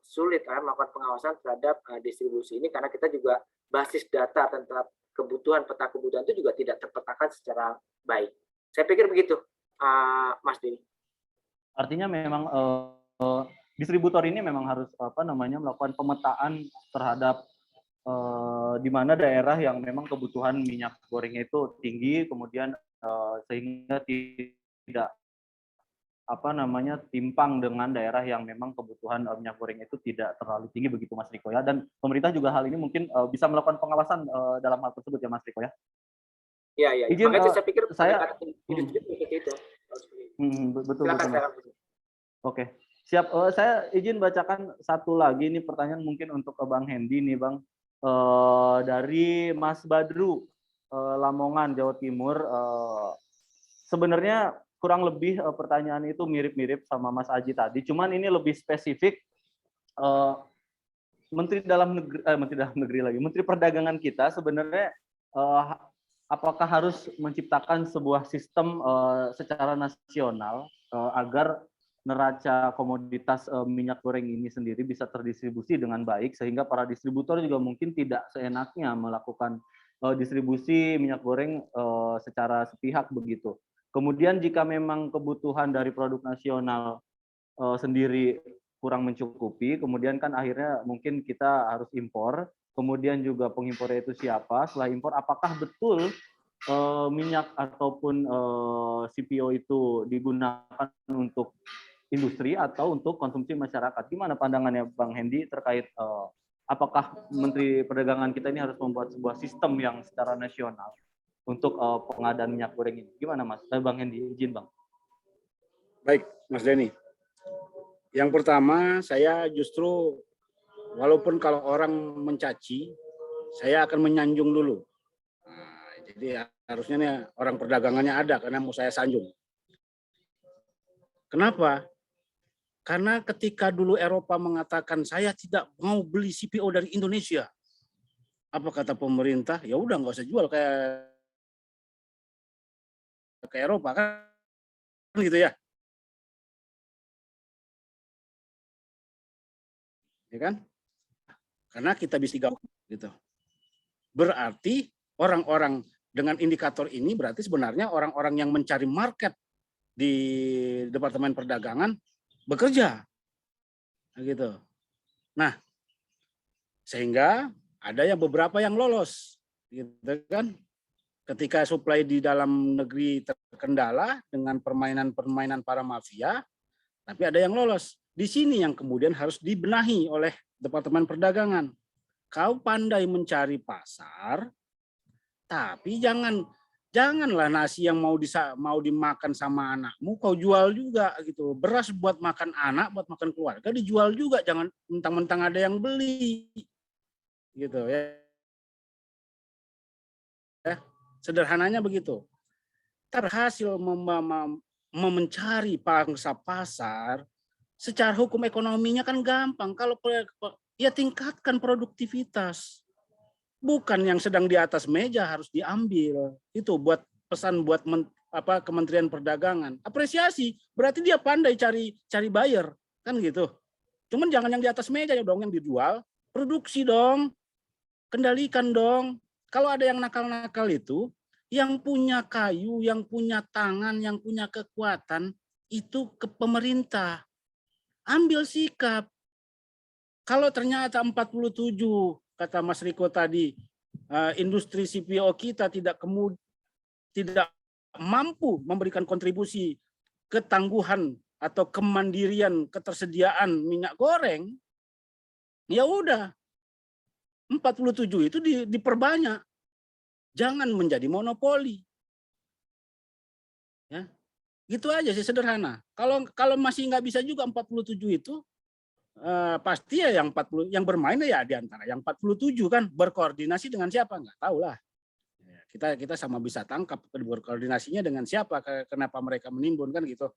sulit melakukan pengawasan terhadap distribusi ini, karena kita juga basis data tentang kebutuhan, peta kebutuhan itu juga tidak terpetakan secara baik. Saya pikir begitu, Mas Dini. Artinya memang distributor ini memang harus melakukan pemetaan terhadap di mana daerah yang memang kebutuhan minyak gorengnya itu tinggi, kemudian sehingga tidak timpang dengan daerah yang memang kebutuhan minyak goreng itu tidak terlalu tinggi, begitu Mas Riko ya. Dan pemerintah juga hal ini mungkin bisa melakukan pengawasan dalam hal tersebut ya Mas Riko ya. Iya. Izin, makanya saya pikir betul. Oke, siap. Saya izin bacakan satu lagi nih pertanyaan mungkin untuk ke Bang Hendy nih Bang, dari Mas Badru, Lamongan, Jawa Timur. Sebenarnya kurang lebih pertanyaan itu mirip-mirip sama Mas Aji tadi, cuman ini lebih spesifik. Menteri Perdagangan kita sebenarnya apakah harus menciptakan sebuah sistem secara nasional agar neraca komoditas minyak goreng ini sendiri bisa terdistribusi dengan baik, sehingga para distributor juga mungkin tidak seenaknya melakukan distribusi minyak goreng secara sepihak begitu. Kemudian jika memang kebutuhan dari produk nasional sendiri kurang mencukupi, kemudian kan akhirnya mungkin kita harus impor. Kemudian juga pengimpornya itu siapa? Setelah impor, apakah betul minyak ataupun CPO itu digunakan untuk industri atau untuk konsumsi masyarakat? Gimana pandangannya Bang Hendy terkait apakah Menteri Perdagangan kita ini harus membuat sebuah sistem yang secara nasional untuk pengadaan minyak goreng ini? Gimana Mas? Bang Hendy, izin Bang. Baik, Mas Denny. Yang pertama, saya justru walaupun kalau orang mencaci, saya akan menyanjung dulu. Nah, jadi harusnya nih orang perdagangannya ada karena mau saya sanjung. Kenapa? Karena ketika dulu Eropa mengatakan saya tidak mau beli CPO dari Indonesia, apa kata pemerintah? Ya udah nggak usah jual ke Eropa kan gitu ya. Ya kan? Karena kita bisa gitu. Berarti orang-orang dengan indikator ini berarti sebenarnya orang-orang yang mencari market di Departemen Perdagangan bekerja. Gitu. Nah, sehingga ada yang beberapa yang lolos gitu kan. Ketika suplai di dalam negeri terkendala dengan permainan-permainan para mafia, tapi ada yang lolos. Di sini yang kemudian harus dibenahi oleh Departemen Perdagangan. Kau pandai mencari pasar, tapi janganlah nasi yang mau dimakan sama anakmu kau jual juga gitu. Beras buat makan anak, buat makan keluarga dijual juga, jangan mentang-mentang ada yang beli. Gitu ya. Sederhananya begitu. Berhasil mencari pangsa pasar, secara hukum ekonominya kan gampang. Kalau ya tingkatkan produktivitas. Bukan yang sedang di atas meja harus diambil. Itu buat pesan buat Kementerian Perdagangan. Apresiasi, berarti dia pandai cari buyer, kan gitu. Cuman jangan yang di atas meja ya dong yang dijual, produksi dong. Kendalikan dong. Kalau ada yang nakal-nakal itu, yang punya kayu, yang punya tangan, yang punya kekuatan, itu ke pemerintah. Ambil sikap. Kalau ternyata 47, kata Mas Riko tadi, industri CPO kita tidak mampu memberikan kontribusi ketangguhan atau kemandirian ketersediaan minyak goreng, ya udah. 47 itu diperbanyak. Jangan menjadi monopoli. Ya. Gitu aja sih, sederhana. Kalau masih nggak bisa juga 47 itu pasti ya yang bermain ya di antara yang 47 kan, berkoordinasi dengan siapa nggak tahu lah. Kita sama bisa tangkap berkoordinasinya dengan siapa, kenapa mereka menimbun kan gitu.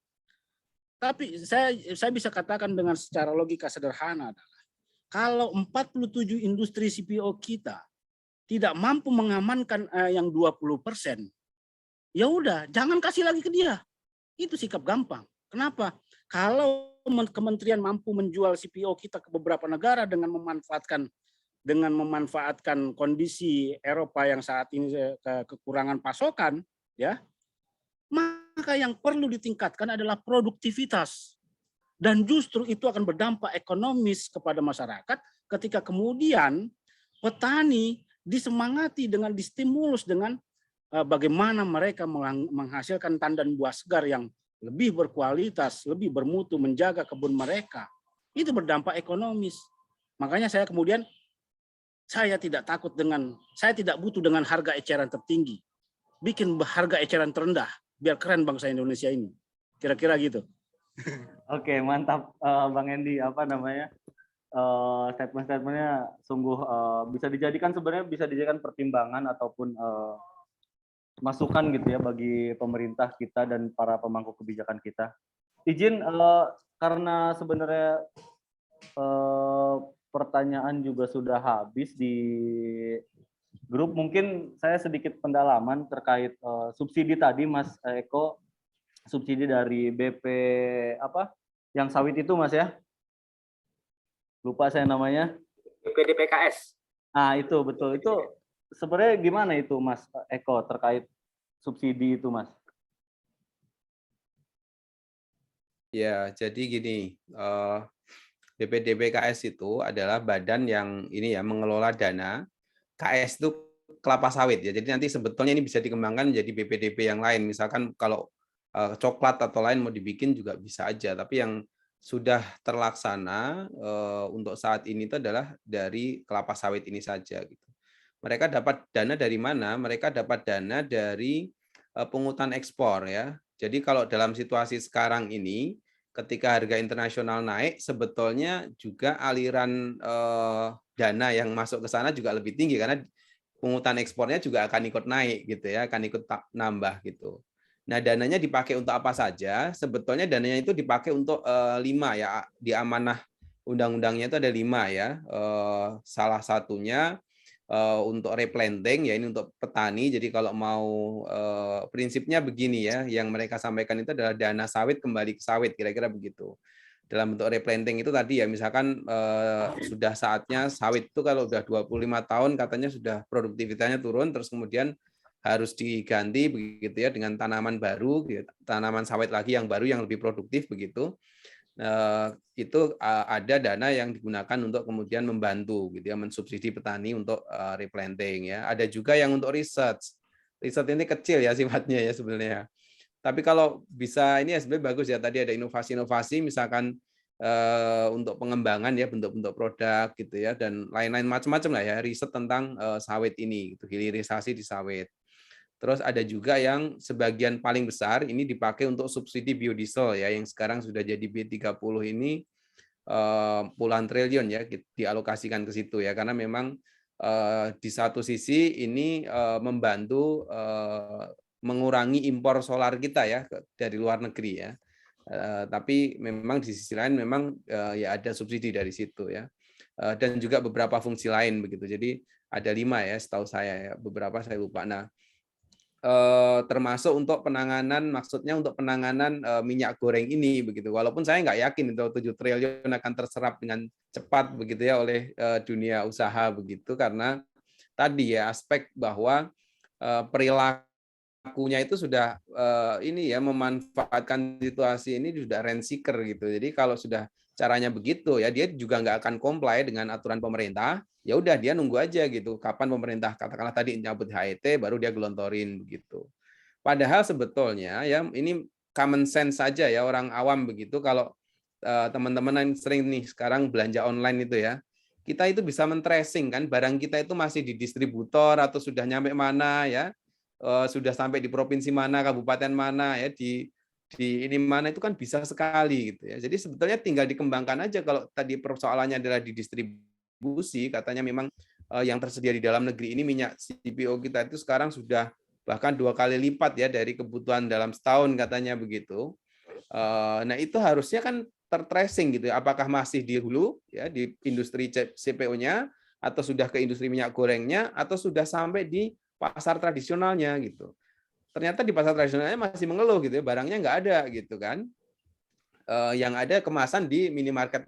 Tapi saya bisa katakan dengan secara logika sederhana adalah kalau 47 industri CPO kita tidak mampu mengamankan yang 20%, ya udah jangan kasih lagi ke dia. Itu sikap gampang. Kenapa? Kalau kementerian mampu menjual CPO kita ke beberapa negara dengan memanfaatkan kondisi Eropa yang saat ini kekurangan pasokan, ya, maka yang perlu ditingkatkan adalah produktivitas. Dan justru itu akan berdampak ekonomis kepada masyarakat ketika kemudian petani disemangati dengan distimulus dengan bagaimana mereka menghasilkan tandan buah segar yang lebih berkualitas, lebih bermutu, menjaga kebun mereka. Itu berdampak ekonomis. Makanya saya tidak butuh dengan harga eceran tertinggi. Bikin harga eceran terendah, biar keren bangsa Indonesia ini. Kira-kira gitu. Oke, mantap Bang Hendy, statement-statementnya sungguh bisa dijadikan pertimbangan ataupun masukan gitu ya bagi pemerintah kita dan para pemangku kebijakan kita. Izin karena sebenarnya pertanyaan juga sudah habis di grup, mungkin saya sedikit pendalaman terkait subsidi tadi Mas Eko. Subsidi dari BP yang sawit itu Mas ya, lupa saya namanya, BPDPKS. Nah itu betul, itu sebenarnya gimana itu Mas Eko terkait subsidi itu Mas? Ya, jadi gini, BPDPKS itu adalah badan yang mengelola dana. KS itu kelapa sawit ya, jadi nanti sebetulnya ini bisa dikembangkan menjadi BPDP yang lain, misalkan kalau coklat atau lain mau dibikin juga bisa aja, tapi yang sudah terlaksana untuk saat ini itu adalah dari kelapa sawit ini saja gitu. Mereka dapat dana dari mana? Mereka dapat dana dari pungutan ekspor ya. Jadi kalau dalam situasi sekarang ini ketika harga internasional naik, sebetulnya juga aliran dana yang masuk ke sana juga lebih tinggi karena pungutan ekspornya juga akan ikut naik gitu ya, akan ikut nambah gitu. Nah, dananya dipakai untuk apa saja? Sebetulnya dananya itu dipakai untuk 5 ya, di amanah undang-undangnya itu ada 5 ya. Salah satunya untuk replanting ya, ini untuk petani. Jadi kalau mau prinsipnya begini ya, yang mereka sampaikan itu adalah dana sawit kembali ke sawit, kira-kira begitu. Dalam bentuk replanting itu tadi ya, misalkan sudah saatnya sawit itu kalau udah 25 tahun katanya sudah produktivitasnya turun, terus kemudian harus diganti begitu ya dengan tanaman baru, tanaman sawit lagi yang baru yang lebih produktif begitu. Itu ada dana yang digunakan untuk kemudian membantu gitu ya, mensubsidi petani untuk replanting ya. Ada juga yang untuk research. Riset ini kecil ya sifatnya ya sebenarnya. Tapi kalau bisa ini ya sebenarnya bagus ya, tadi ada inovasi-inovasi misalkan untuk pengembangan ya bentuk-bentuk produk gitu ya, dan lain-lain macam-macam lah ya, riset tentang sawit ini gitu, hilirisasi di sawit. Terus ada juga yang sebagian paling besar ini dipakai untuk subsidi biodiesel ya, yang sekarang sudah jadi B30 ini puluhan triliun ya dialokasikan ke situ ya, karena memang di satu sisi ini membantu mengurangi impor solar kita ya dari luar negeri ya. Tapi memang di sisi lain memang ya ada subsidi dari situ ya. Dan juga beberapa fungsi lain begitu. Jadi ada 5 ya setahu saya ya, beberapa saya lupa. Nah, termasuk untuk penanganan, maksudnya untuk penanganan minyak goreng ini begitu. Walaupun saya nggak yakin itu 7 triliun akan terserap dengan cepat begitu ya oleh dunia usaha begitu, karena tadi ya aspek bahwa perilakunya itu sudah ini ya memanfaatkan situasi ini sudah rent seeker gitu. Jadi kalau sudah caranya begitu ya dia juga nggak akan comply dengan aturan pemerintah. Ya udah dia nunggu aja gitu. Kapan pemerintah katakanlah tadi nyabut HET baru dia gelontorin begitu. Padahal sebetulnya ya ini common sense saja ya orang awam begitu. Kalau teman-teman yang sering nih sekarang belanja online itu ya, kita itu bisa men-tracing kan barang kita itu masih di distributor atau sudah nyampe mana ya, sudah sampai di provinsi mana, kabupaten mana ya, di ini mana itu kan bisa sekali gitu ya. Jadi sebetulnya tinggal dikembangkan aja. Kalau tadi persoalannya adalah di distribusi, katanya memang yang tersedia di dalam negeri ini minyak CPO kita itu sekarang sudah bahkan 2 kali lipat ya dari kebutuhan dalam setahun katanya begitu. Nah itu harusnya kan tertracing gitu ya. Apakah masih di hulu ya di industri CPO-nya atau sudah ke industri minyak gorengnya atau sudah sampai di pasar tradisionalnya gitu. Ternyata di pasar tradisionalnya masih mengeluh gitu ya, barangnya nggak ada gitu kan. Yang ada kemasan di minimarket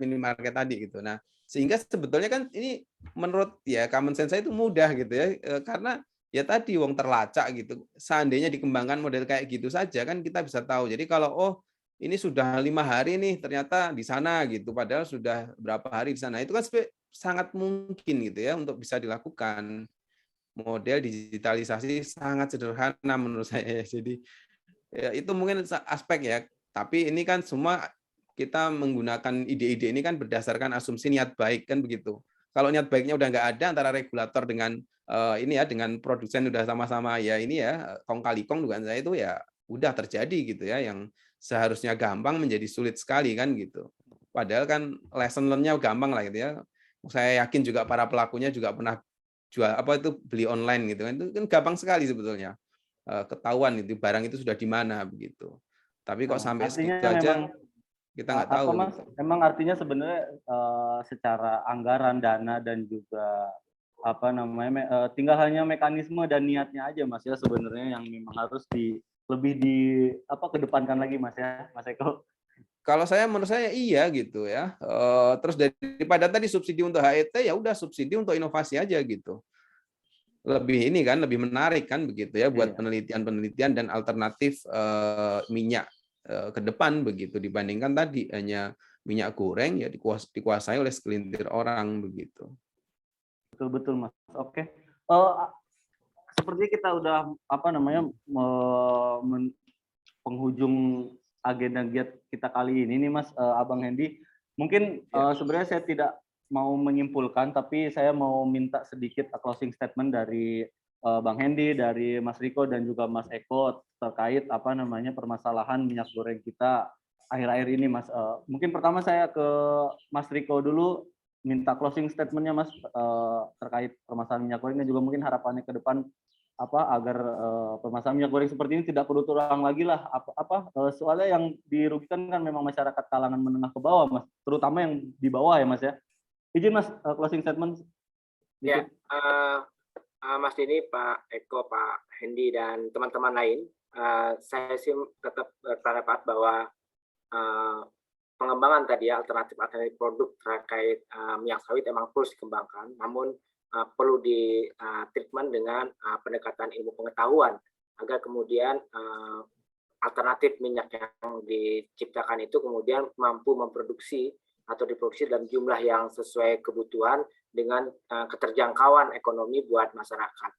tadi gitu. Nah, sehingga sebetulnya kan ini menurut ya common sense saya itu mudah gitu ya, karena ya tadi wong terlacak gitu. Seandainya dikembangkan model kayak gitu saja kan kita bisa tahu. Jadi kalau ini sudah 5 hari nih ternyata di sana gitu, padahal sudah berapa hari di sana. Itu kan sangat mungkin gitu ya untuk bisa dilakukan. Model digitalisasi sangat sederhana menurut saya. Jadi ya, itu mungkin aspek ya. Tapi ini kan semua kita menggunakan ide-ide ini kan berdasarkan asumsi niat baik kan begitu. Kalau niat baiknya udah nggak ada antara regulator dengan ini ya dengan produsen udah sama-sama ya ini ya kong kali kong dugaan saya itu ya udah terjadi gitu ya yang seharusnya gampang menjadi sulit sekali kan gitu. Padahal kan lesson learn-nya gampang lah gitu ya. Saya yakin juga para pelakunya juga pernah jual apa itu beli online gitu kan itu kan gampang sekali sebetulnya ketahuan itu barang itu sudah di mana begitu. Tapi kok sampai Artinya segitu aja memang kita nggak tahu. Mas? Gitu. Memang artinya sebenarnya secara anggaran, dana dan juga apa namanya tinggal hanya mekanisme dan niatnya aja Mas ya sebenarnya yang memang harus lebih kedepankan lagi Mas ya, Mas Eko. Kalau menurut saya iya gitu ya. Terus daripada tadi subsidi untuk HET ya udah subsidi untuk inovasi aja gitu. Lebih ini kan lebih menarik kan begitu ya buat penelitian-penelitian dan alternatif minyak ke depan begitu dibandingkan tadi hanya minyak goreng ya dikuasai oleh segelintir orang begitu. Betul Mas. Oke. Seperti kita udah penghujung agenda giat kita kali ini nih Mas Abang Hendy. Mungkin sebenarnya saya tidak mau menyimpulkan, tapi saya mau minta sedikit closing statement dari Bang Hendy, dari Mas Riko dan juga Mas Eko terkait permasalahan minyak goreng kita akhir-akhir ini Mas. Mungkin pertama saya ke Mas Riko dulu, minta closing statement-nya Mas terkait permasalahan minyak goreng dan juga mungkin harapannya ke depan agar permasalahan minyak goreng seperti ini tidak perlu terulang lagi lah. Soalnya yang dirugikan kan memang masyarakat kalangan menengah ke bawah Mas, terutama yang di bawah ya Mas ya. Izin Mas closing statement. Ya, Mas Dini, Pak Eko, Pak Hendy dan teman-teman lain, saya sih tetap berpendapat bahwa pengembangan tadi ya alternatif produk terkait minyak sawit emang terus dikembangkan, namun perlu di treatment dengan pendekatan ilmu pengetahuan agar kemudian alternatif minyak yang diciptakan itu kemudian mampu memproduksi atau diproduksi dalam jumlah yang sesuai kebutuhan dengan keterjangkauan ekonomi buat masyarakat.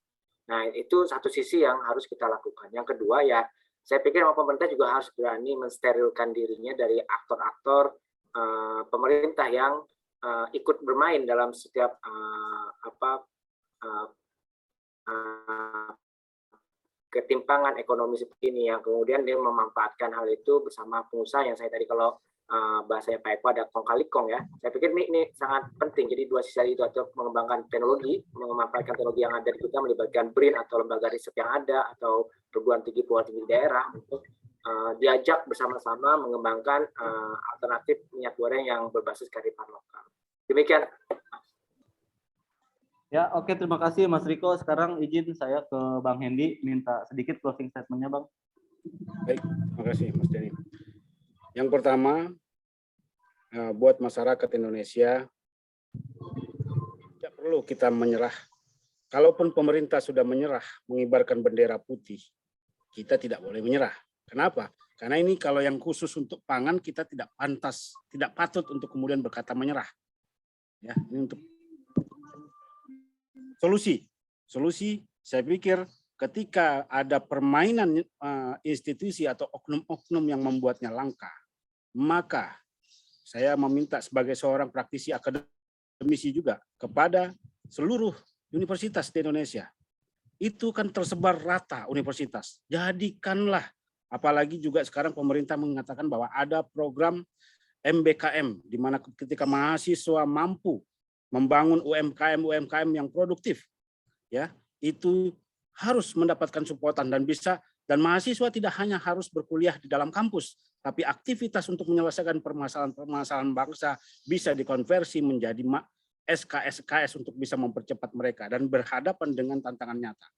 Nah, itu satu sisi yang harus kita lakukan. Yang kedua ya, saya pikir pemerintah juga harus berani mensterilkan dirinya dari aktor-aktor pemerintah yang ikut bermain dalam setiap ketimpangan ekonomi seperti ini yang kemudian dia memanfaatkan hal itu bersama pengusaha yang saya tadi kalau bahasanya Pak Eko ada kong kali kong ya. Saya pikir ini sangat penting. Jadi dua sisi itu atau mengembangkan teknologi, memanfaatkan teknologi yang ada di kita, melibatkan BRIN atau lembaga riset yang ada atau perguruan tinggi daerah untuk diajak bersama-sama mengembangkan alternatif minyak goreng yang berbasis kearifan lokal. Demikian. Ya, oke, terima kasih Mas Riko. Sekarang izin saya ke Bang Hendy minta sedikit closing statement-nya, Bang. Baik, terima kasih Mas Denny. Yang pertama, buat masyarakat Indonesia, tidak perlu kita menyerah. Kalaupun pemerintah sudah menyerah, mengibarkan bendera putih, kita tidak boleh menyerah. Kenapa? Karena ini kalau yang khusus untuk pangan, kita tidak pantas, tidak patut untuk kemudian berkata menyerah. Ya, ini untuk solusi. Solusi, saya pikir ketika ada permainan institusi atau oknum-oknum yang membuatnya langka, maka saya meminta sebagai seorang praktisi akademisi juga kepada seluruh universitas di Indonesia. Itu kan tersebar rata universitas. Jadikanlah, apalagi juga sekarang pemerintah mengatakan bahwa ada program MBKM, di mana ketika mahasiswa mampu membangun UMKM yang produktif, ya itu harus mendapatkan supportan dan bisa. Dan mahasiswa tidak hanya harus berkuliah di dalam kampus, tapi aktivitas untuk menyelesaikan permasalahan bangsa bisa dikonversi menjadi SKS untuk bisa mempercepat mereka dan berhadapan dengan tantangan nyata.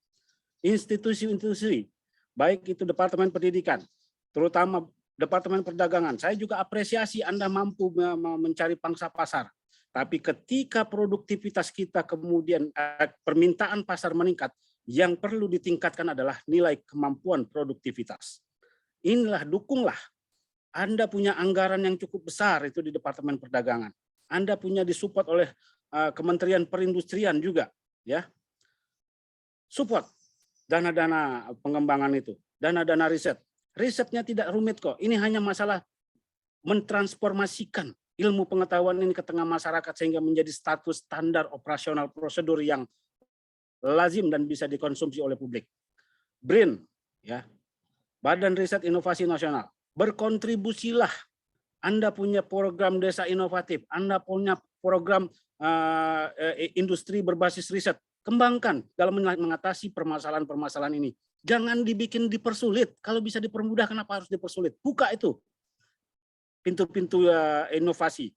Institusi-institusi, baik itu Departemen Pendidikan, terutama Departemen Perdagangan, saya juga apresiasi Anda mampu mencari pangsa pasar. Tapi ketika produktivitas kita kemudian permintaan pasar meningkat, yang perlu ditingkatkan adalah nilai kemampuan produktivitas. Inilah, dukunglah. Anda punya anggaran yang cukup besar itu di Departemen Perdagangan. Anda punya disupport oleh Kementerian Perindustrian juga, ya. Support dana-dana pengembangan itu, dana-dana riset. Risetnya tidak rumit kok. Ini hanya masalah mentransformasikan ilmu pengetahuan ini ke tengah masyarakat sehingga menjadi status standar operasional prosedur yang lazim dan bisa dikonsumsi oleh publik. BRIN, ya, Badan Riset Inovasi Nasional, berkontribusilah. Anda punya program desa inovatif, Anda punya program industri berbasis riset, kembangkan dalam mengatasi permasalahan-permasalahan ini. Jangan dibikin dipersulit. Kalau bisa dipermudah, kenapa harus dipersulit? Buka itu pintu-pintu inovasi.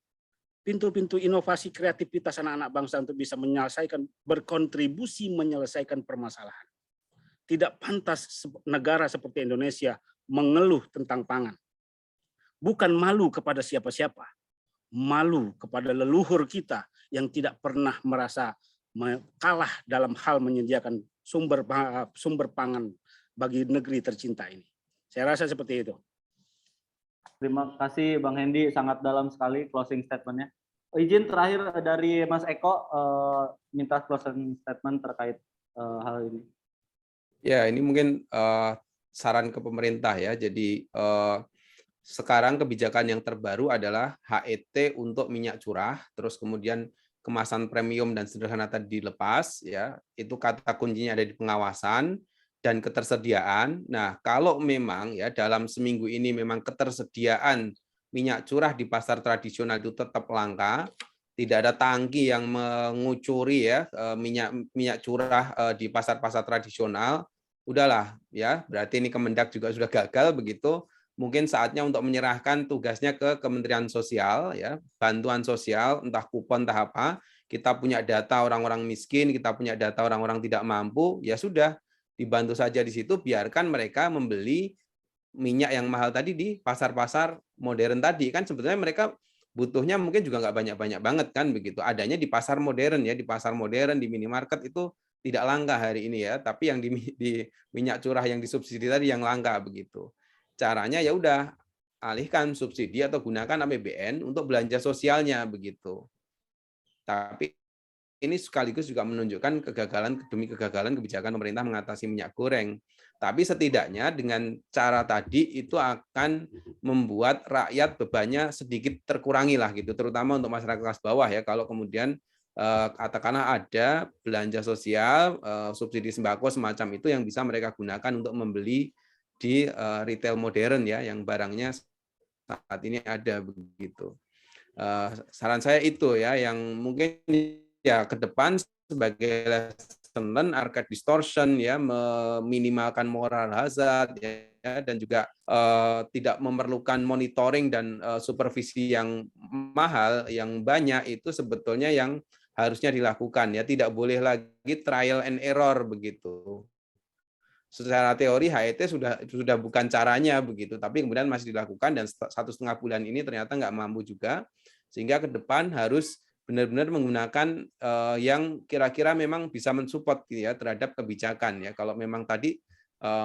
Pintu-pintu inovasi kreativitas anak-anak bangsa untuk bisa menyelesaikan, berkontribusi menyelesaikan permasalahan. Tidak pantas negara seperti Indonesia mengeluh tentang pangan. Bukan malu kepada siapa-siapa, malu kepada leluhur kita yang tidak pernah merasa kalah dalam hal menyediakan sumber pangan bagi negeri tercinta ini. Saya rasa seperti itu. Terima kasih Bang Hendy, sangat dalam sekali closing statement-nya. Izin terakhir dari Mas Eko, minta closing statement terkait hal ini. Ya, ini mungkin saran ke pemerintah ya. Jadi sekarang kebijakan yang terbaru adalah HET untuk minyak curah, terus kemudian kemasan premium dan sederhana tadi dilepas, ya. Itu kata kuncinya ada di pengawasan dan ketersediaan. Nah, kalau memang ya dalam seminggu ini memang ketersediaan minyak curah di pasar tradisional itu tetap langka, tidak ada tangki yang mengucuri ya minyak curah di pasar-pasar tradisional, udahlah ya, berarti ini Kemendak juga sudah gagal begitu. Mungkin saatnya untuk menyerahkan tugasnya ke Kementerian Sosial ya, bantuan sosial entah kupon entah apa. Kita punya data orang-orang miskin, kita punya data orang-orang tidak mampu, ya sudah dibantu saja di situ, biarkan mereka membeli minyak yang mahal tadi di pasar-pasar modern tadi. Kan sebetulnya mereka butuhnya mungkin juga nggak banyak-banyak banget kan begitu. Adanya di pasar modern ya, di pasar modern, di minimarket itu tidak langka hari ini ya, tapi yang di minyak curah yang disubsidi tadi yang langka begitu. Caranya ya udah alihkan subsidi atau gunakan APBN untuk belanja sosialnya begitu. Tapi ini sekaligus juga menunjukkan kegagalan demi kegagalan kebijakan pemerintah mengatasi minyak goreng. Tapi setidaknya dengan cara tadi itu akan membuat rakyat bebannya sedikit terkurangi lah gitu, terutama untuk masyarakat kelas bawah ya. Kalau kemudian katakanlah ada belanja sosial, subsidi sembako semacam itu yang bisa mereka gunakan untuk membeli di retail modern ya, yang barangnya saat ini ada begitu. Saran saya itu ya, yang mungkin ya ke depan sebagai lesson learn, arcade distortion ya, meminimalkan moral hazard ya, dan juga tidak memerlukan monitoring dan supervisi yang mahal, yang banyak, itu sebetulnya yang harusnya dilakukan ya. Tidak boleh lagi trial and error begitu. Secara teori HET sudah bukan caranya begitu, tapi kemudian masih dilakukan, dan 1,5 bulan ini ternyata nggak mampu juga, sehingga ke depan harus benar-benar menggunakan yang kira-kira memang bisa mensupport ya terhadap kebijakan ya. Kalau memang tadi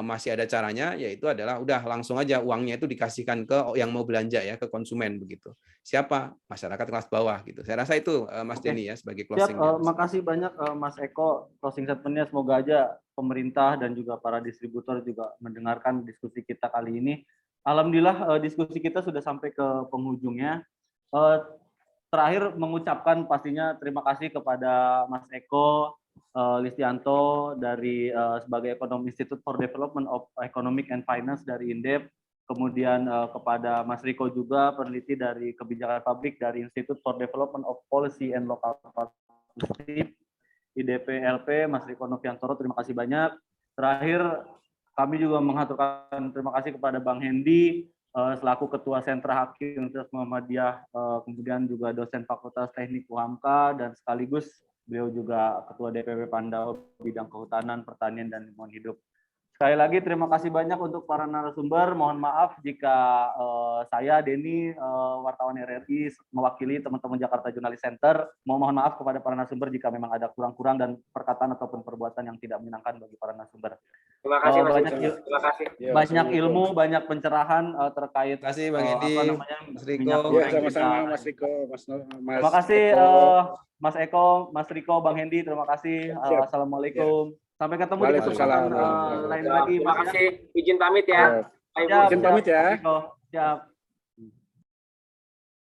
masih ada caranya, yaitu adalah udah langsung aja uangnya itu dikasihkan ke yang mau belanja ya, ke konsumen begitu. Siapa? Masyarakat kelas bawah gitu. Saya rasa itu Mas Denny ya sebagai Siap, closing. makasih banyak Mas Eko, closing statement-nya. Semoga aja pemerintah dan juga para distributor juga mendengarkan diskusi kita kali ini. Alhamdulillah diskusi kita sudah sampai ke penghujungnya. Terakhir mengucapkan pastinya terima kasih kepada Mas Eko Listianto dari sebagai Ekonom Institute for Development of Economic and Finance dari INDEP. Kemudian kepada Mas Riko juga, peneliti dari kebijakan publik dari Institute for Development of Policy and Local Partnership, IDP-LP, Mas Riko Noviantoro, terima kasih banyak. Terakhir, kami juga mengaturkan terima kasih kepada Bang Hendi, selaku Ketua Sentra Hakim Universitas Muhammadiyah, kemudian juga dosen Fakultas Teknik UHAMKA, dan sekaligus beliau juga Ketua DPP Pandawa bidang kehutanan, pertanian, dan lingkungan hidup. Sekali lagi terima kasih banyak untuk para narasumber. Mohon maaf jika saya, Denny, wartawan RRI, mewakili teman-teman Jakarta Journalist Center. Mohon maaf kepada para narasumber jika memang ada kurang-kurang dan perkataan ataupun perbuatan yang tidak menyenangkan bagi para narasumber. Terima kasih, Mas. Terima kasih. Banyak ilmu, banyak pencerahan terkait Terima kasih Bang Edi, Mas Riko. minyak goreng. Sama-sama Mas Riko, Mas Terima kasih Mas Eko, Mas Riko, Bang Hendi, terima kasih. Assalamualaikum. Sampai ketemu di kesempatan lain lagi. Terima kasih. Izin pamit ya. Siap, izin pamit ya. Siap.